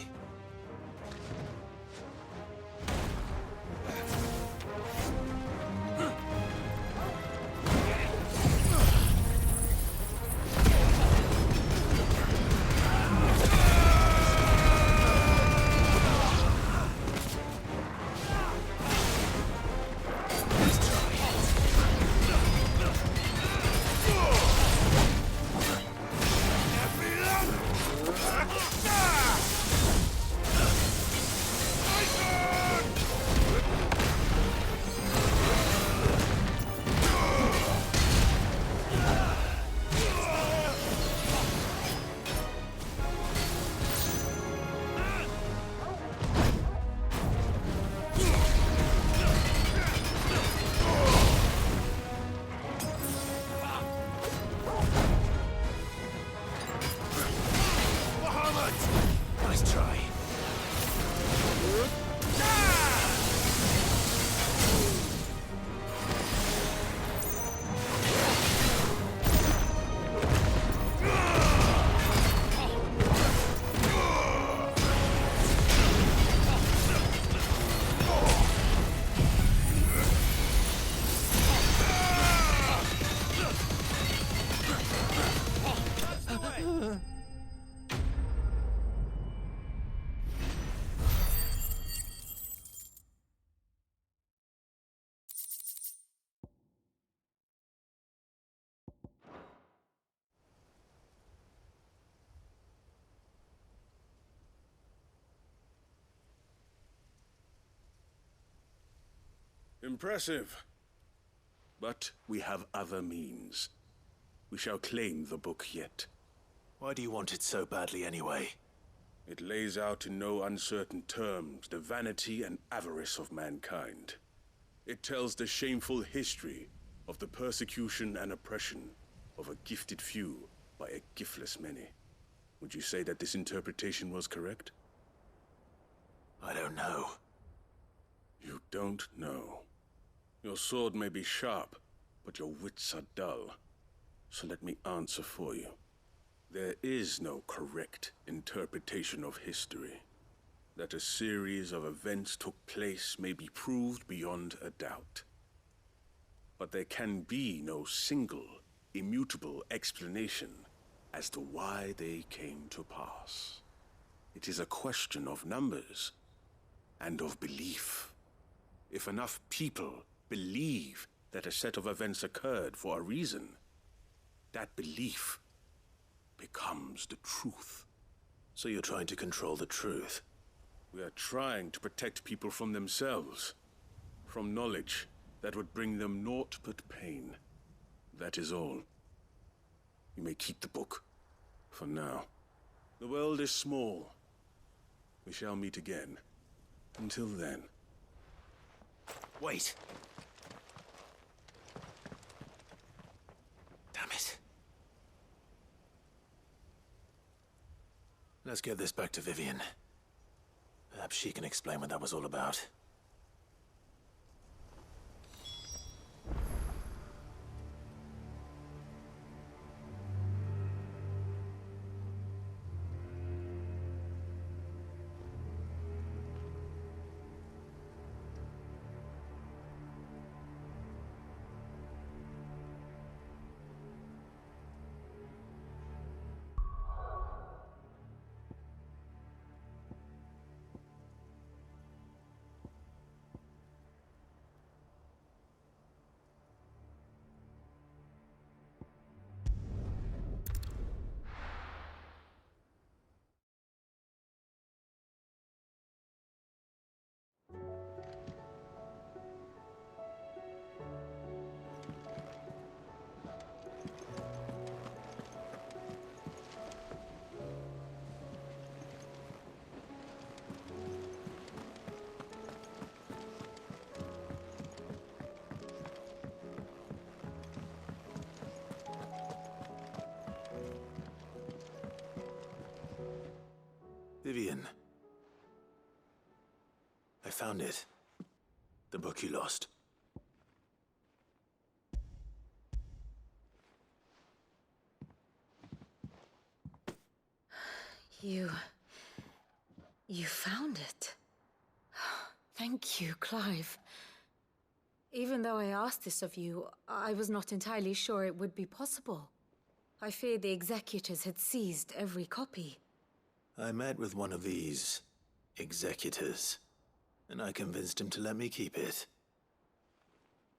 Impressive. But we have other means. We shall claim the book yet. Why do you want it so badly anyway? It lays out in no uncertain terms the vanity and avarice of mankind. It tells the shameful history of the persecution and oppression of a gifted few by a giftless many. Would you say that this interpretation was correct? I don't know. You don't know. Your sword may be sharp, but your wits are dull. So let me answer for you. There is no correct interpretation of history. That a series of events took place may be proved beyond a doubt. But there can be no single, immutable explanation as to why they came to pass. It is a question of numbers and of belief. If enough people believe that a set of events occurred for a reason, that belief becomes the truth. So you're trying to control the truth? We are trying to protect people from themselves, from knowledge that would bring them naught but pain. That is all. You may keep the book, for now. The world is small. We shall meet again. Until then. Wait! Damn it. Let's get this back to Vivian. Perhaps she can explain what that was all about. Vivian. I found it. The book you lost. You found it. Thank you, Clive. Even though I asked this of you, I was not entirely sure it would be possible. I feared the executors had seized every copy. I met with one of these executors, and I convinced him to let me keep it.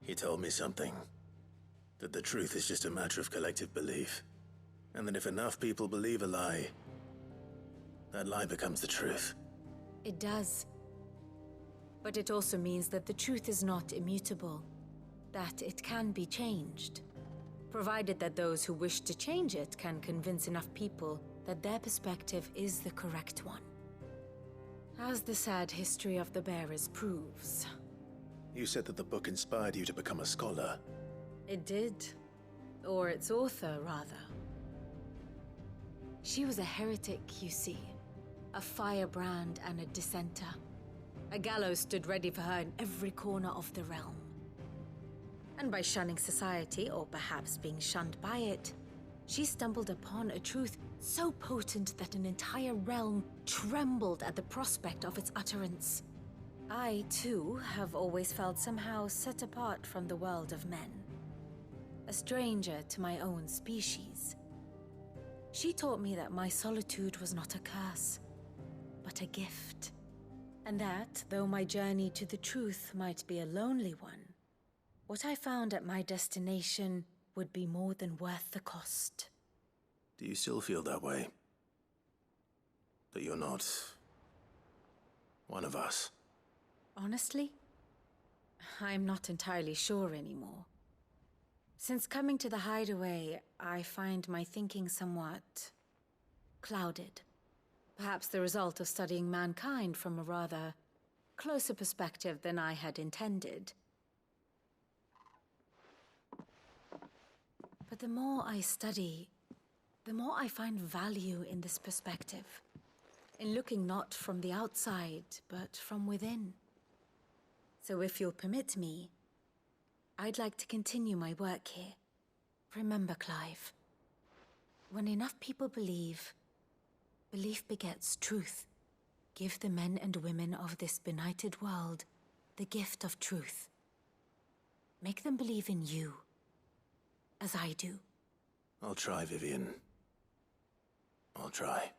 He told me something. That the truth is just a matter of collective belief. And that if enough people believe a lie, that lie becomes the truth. It does. But it also means that the truth is not immutable. That it can be changed. Provided that those who wish to change it can convince enough people that their perspective is the correct one. As the sad history of the Bearers proves. You said that the book inspired you to become a scholar. It did. Or its author, rather. She was a heretic, you see. A firebrand and a dissenter. A gallows stood ready for her in every corner of the realm. And by shunning society, or perhaps being shunned by it, she stumbled upon a truth so potent that an entire realm trembled at the prospect of its utterance. I, too, have always felt somehow set apart from the world of men. A stranger to my own species. She taught me that my solitude was not a curse, but a gift. And that, though my journey to the truth might be a lonely one, what I found at my destination would be more than worth the cost. Do you still feel that way? That you're not one of us? Honestly, I'm not entirely sure anymore. Since coming to the Hideaway, I find my thinking somewhat clouded. Perhaps the result of studying mankind from a rather closer perspective than I had intended. But the more I study, the more I find value in this perspective. In looking not from the outside, but from within. So if you'll permit me, I'd like to continue my work here. Remember, Clive, when enough people believe, belief begets truth. Give the men and women of this benighted world the gift of truth. Make them believe in you, as I do. I'll try, Vivian. I'll try.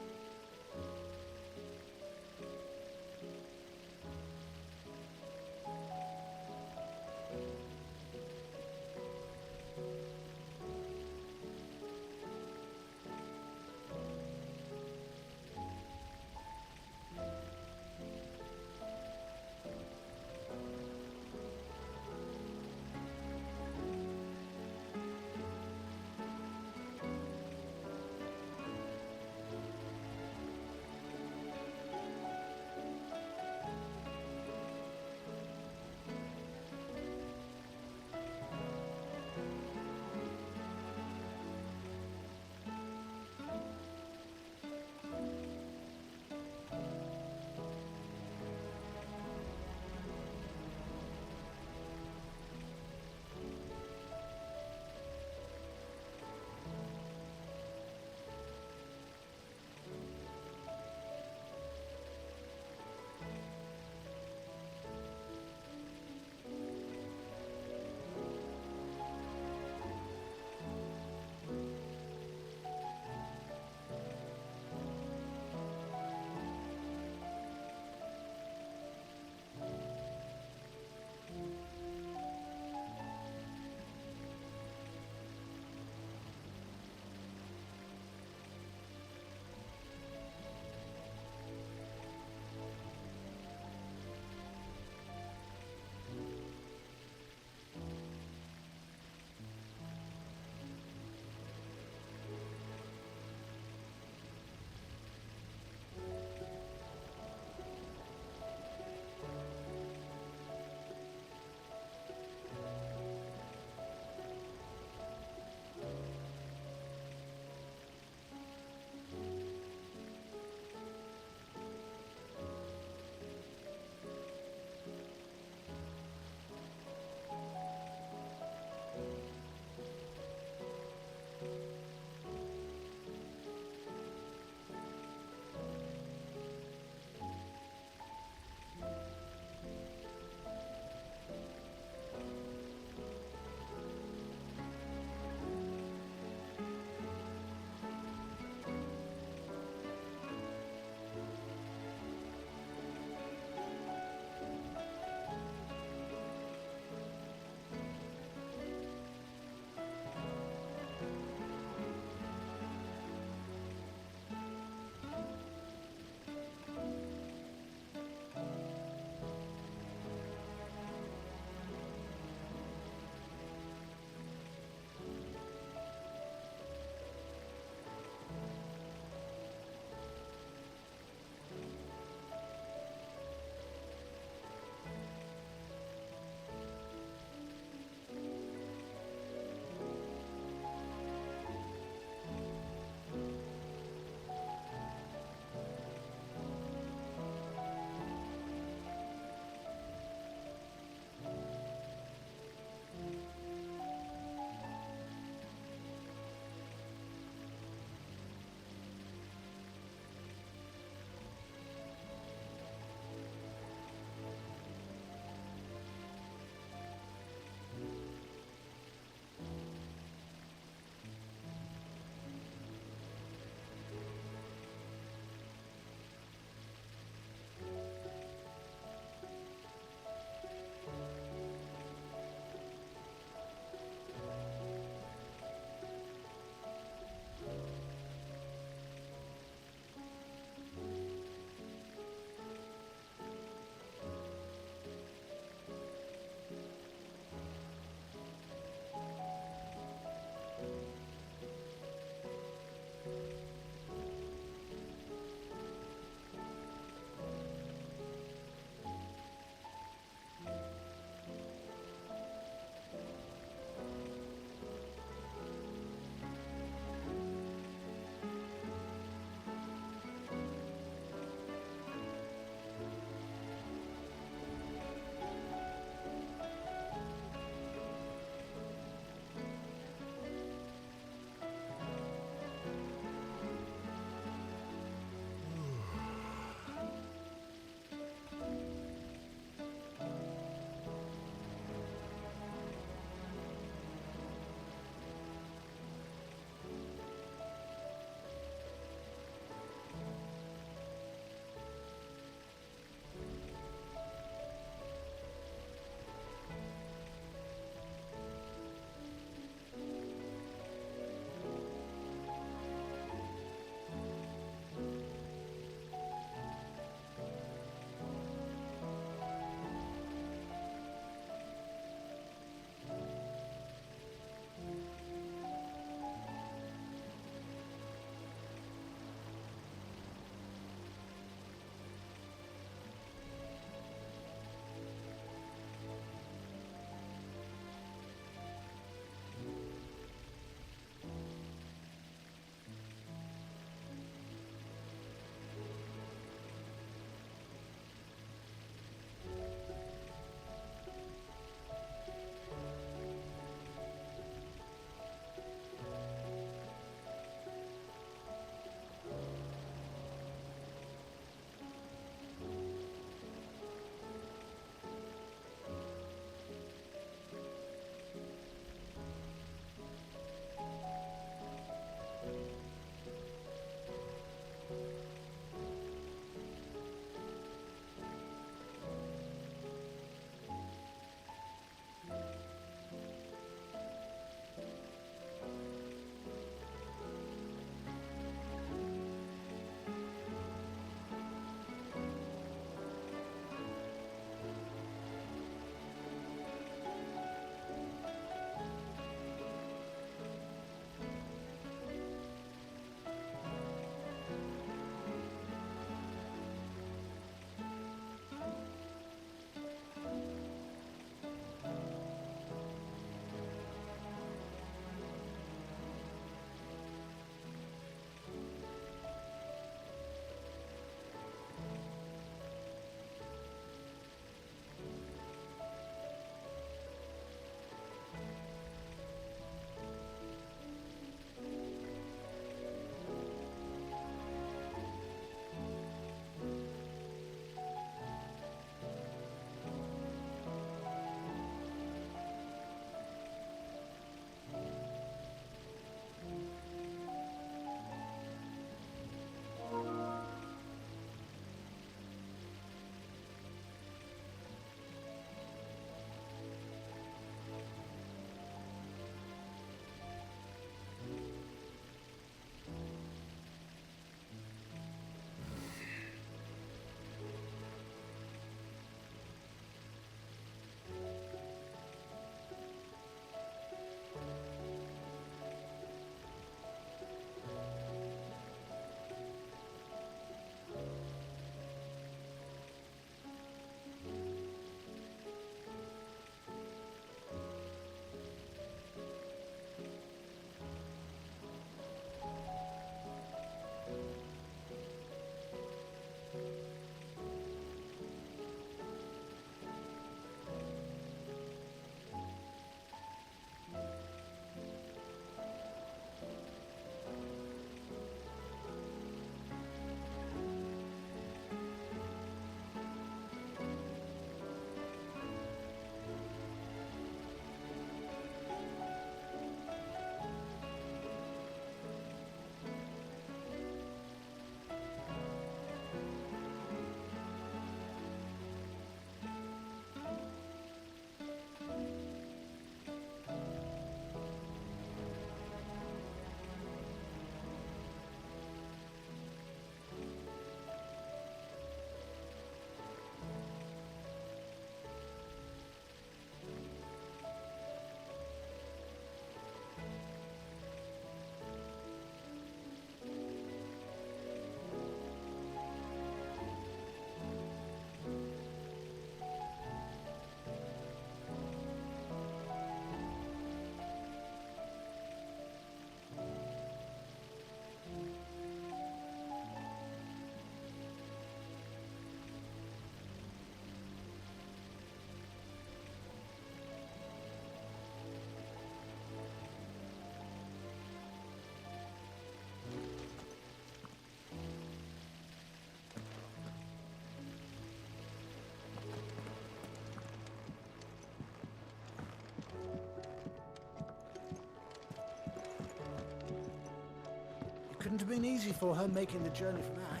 Couldn't have been easy for her making the journey from Ash.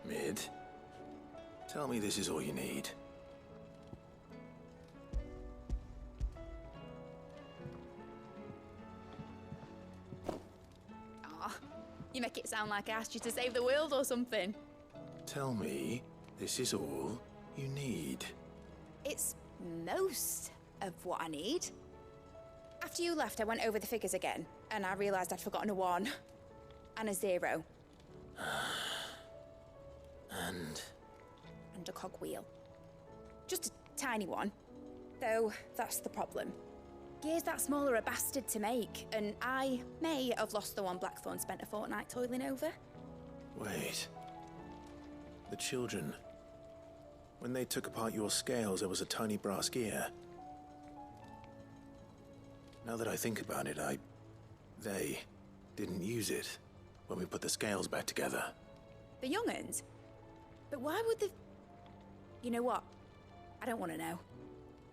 Mid, tell me this is all you need. Aw, you make it sound like I asked you to save the world or something. Tell me this is all you need. It's most of what I need. After you left, I went over the figures again, and I realised I'd forgotten a 1 and a 0. And a cogwheel. Just a tiny one. Though, that's the problem. Gears that small are a bastard to make, and I may have lost the one Blackthorn spent a fortnight toiling over. Wait. The children. When they took apart your scales, there was a tiny brass gear. Now that I think about it, they didn't use it when we put the scales back together. The young'uns? But why would the... You know what? I don't want to know.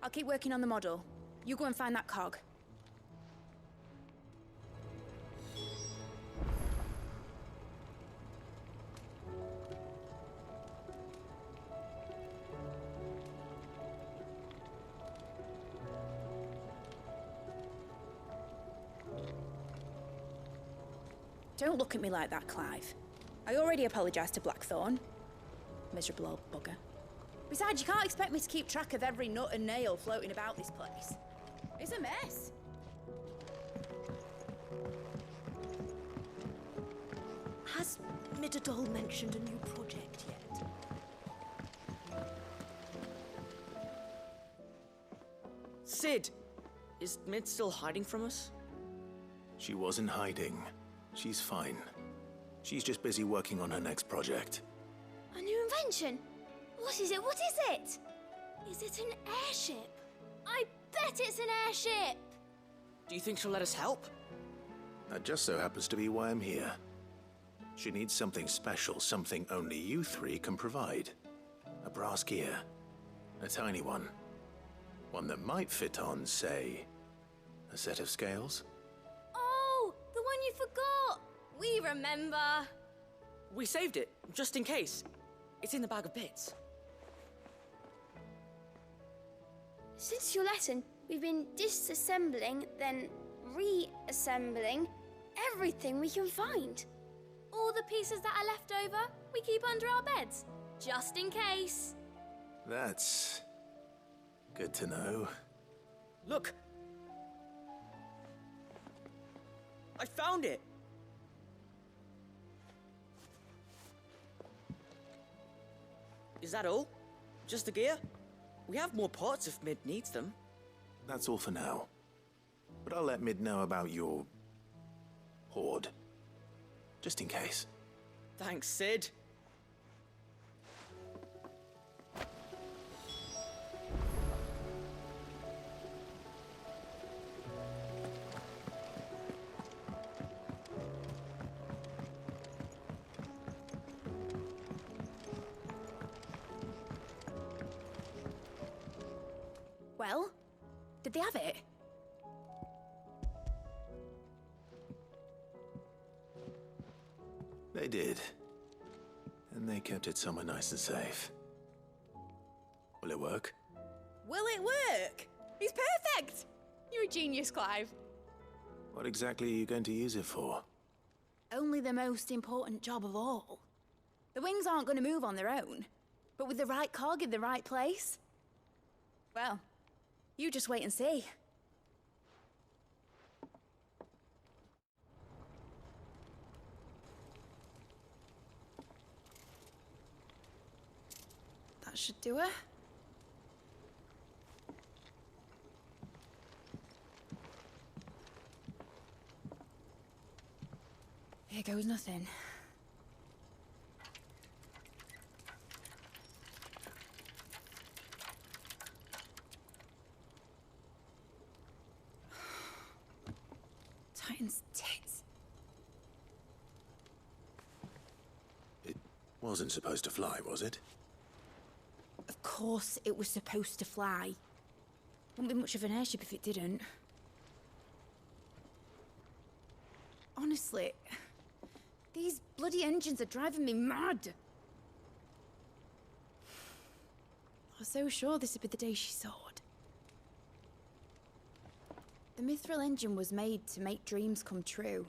I'll keep working on the model. You go and find that cog. Don't look at me like that, Clive. I already apologised to Blackthorn. Miserable old bugger. Besides, you can't expect me to keep track of every nut and nail floating about this place. It's a mess. Has Midadol mentioned a new project yet? Sid! Is Mid still hiding from us? She wasn't hiding. She's fine. She's just busy working on her next project. A new invention? What is it? What is it? Is it an airship? I bet it's an airship! Do you think she'll let us help? That just so happens to be why I'm here. She needs something special, something only you three can provide. A brass gear. A tiny one. One that might fit on, say, a set of scales? Oh, the one you forgot! We remember! We saved it, just in case. It's in the bag of bits. Since your lesson, we've been disassembling, then reassembling everything we can find. All the pieces that are left over, we keep under our beds, just in case. That's good to know. Look! I found it! Is that all? Just the gear? We have more parts if Mid needs them. That's all for now. But I'll let Mid know about your hoard. Just in case. Thanks, Sid. Well, did they have it? They did. And they kept it somewhere nice and safe. Will it work? Will it work? He's perfect! You're a genius, Clive. What exactly are you going to use it for? Only the most important job of all. The wings aren't going to move on their own. But with the right cog in the right place... Well, you just wait and see. That should do her. Here goes nothing. Titan's tits. It wasn't supposed to fly, was it? Of course it was supposed to fly. Wouldn't be much of an airship if it didn't. Honestly, these bloody engines are driving me mad. I was so sure this would be the day she soared. The Mithril engine was made to make dreams come true.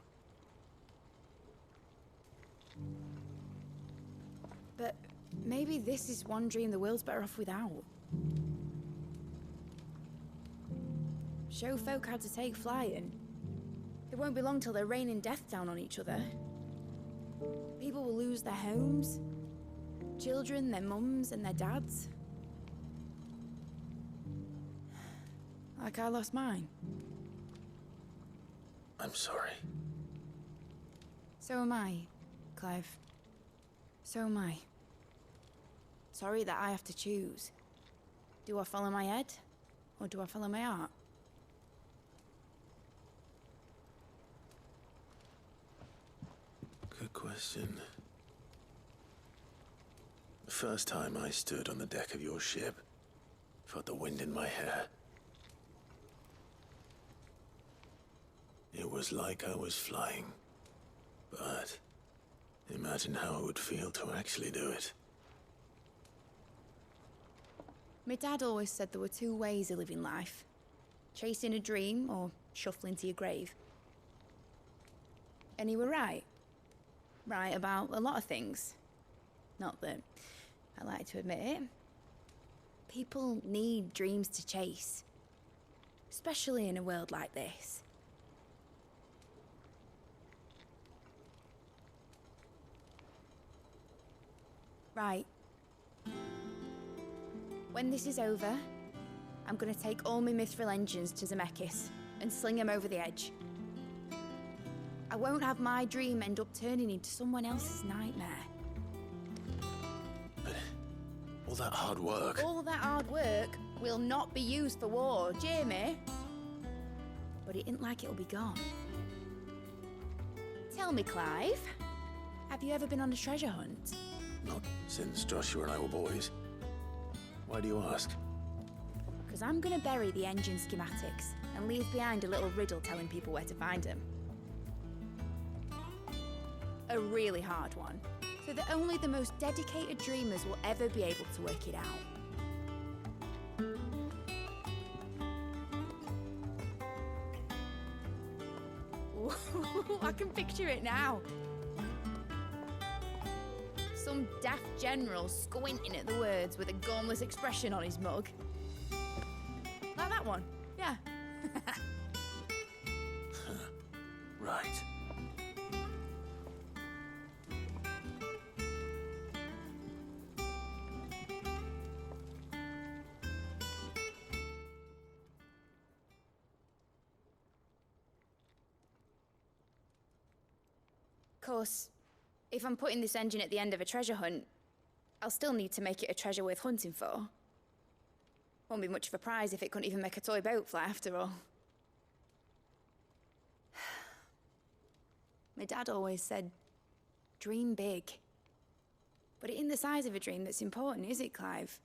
But maybe this is one dream the world's better off without. Show folk how to take flying. It won't be long till they're raining death down on each other. People will lose their homes, children, their mums and their dads. Like I lost mine. I'm sorry. So am I, Clive. So am I. Sorry that I have to choose. Do I follow my head, or do I follow my heart? Good question. The first time I stood on the deck of your ship, felt the wind in my hair. It was like I was flying. But imagine how it would feel to actually do it. My dad always said there were two ways of living life. Chasing a dream or shuffling to your grave. And he were right. Right about a lot of things. Not that I like to admit it. People need dreams to chase. Especially in a world like this. Right. When this is over, I'm gonna take all my Mithril engines to Zemeckis and sling them over the edge. I won't have my dream end up turning into someone else's nightmare. But all that hard work... All that hard work will not be used for war, Jamie. But it ain't like it'll be gone. Tell me, Clive, have you ever been on a treasure hunt? Not since Joshua and I were boys. Why do you ask? Because I'm gonna bury the engine schematics and leave behind a little riddle telling people where to find them. A really hard one, so that only the most dedicated dreamers will ever be able to work it out. Ooh, I can picture it now. Some daft general squinting at the words with a gormless expression on his mug. Like that one, yeah. Right. Of course, if I'm putting this engine at the end of a treasure hunt, I'll still need to make it a treasure worth hunting for. Won't be much of a prize if it couldn't even make a toy boat fly after all. My dad always said, dream big. But it ain't the size of a dream that's important, is it, Clive?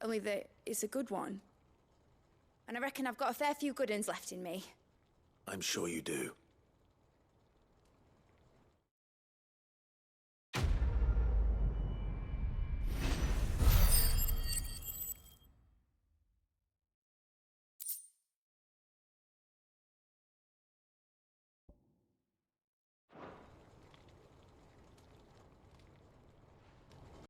Only that it's a good one. And I reckon I've got a fair few good uns left in me. I'm sure you do.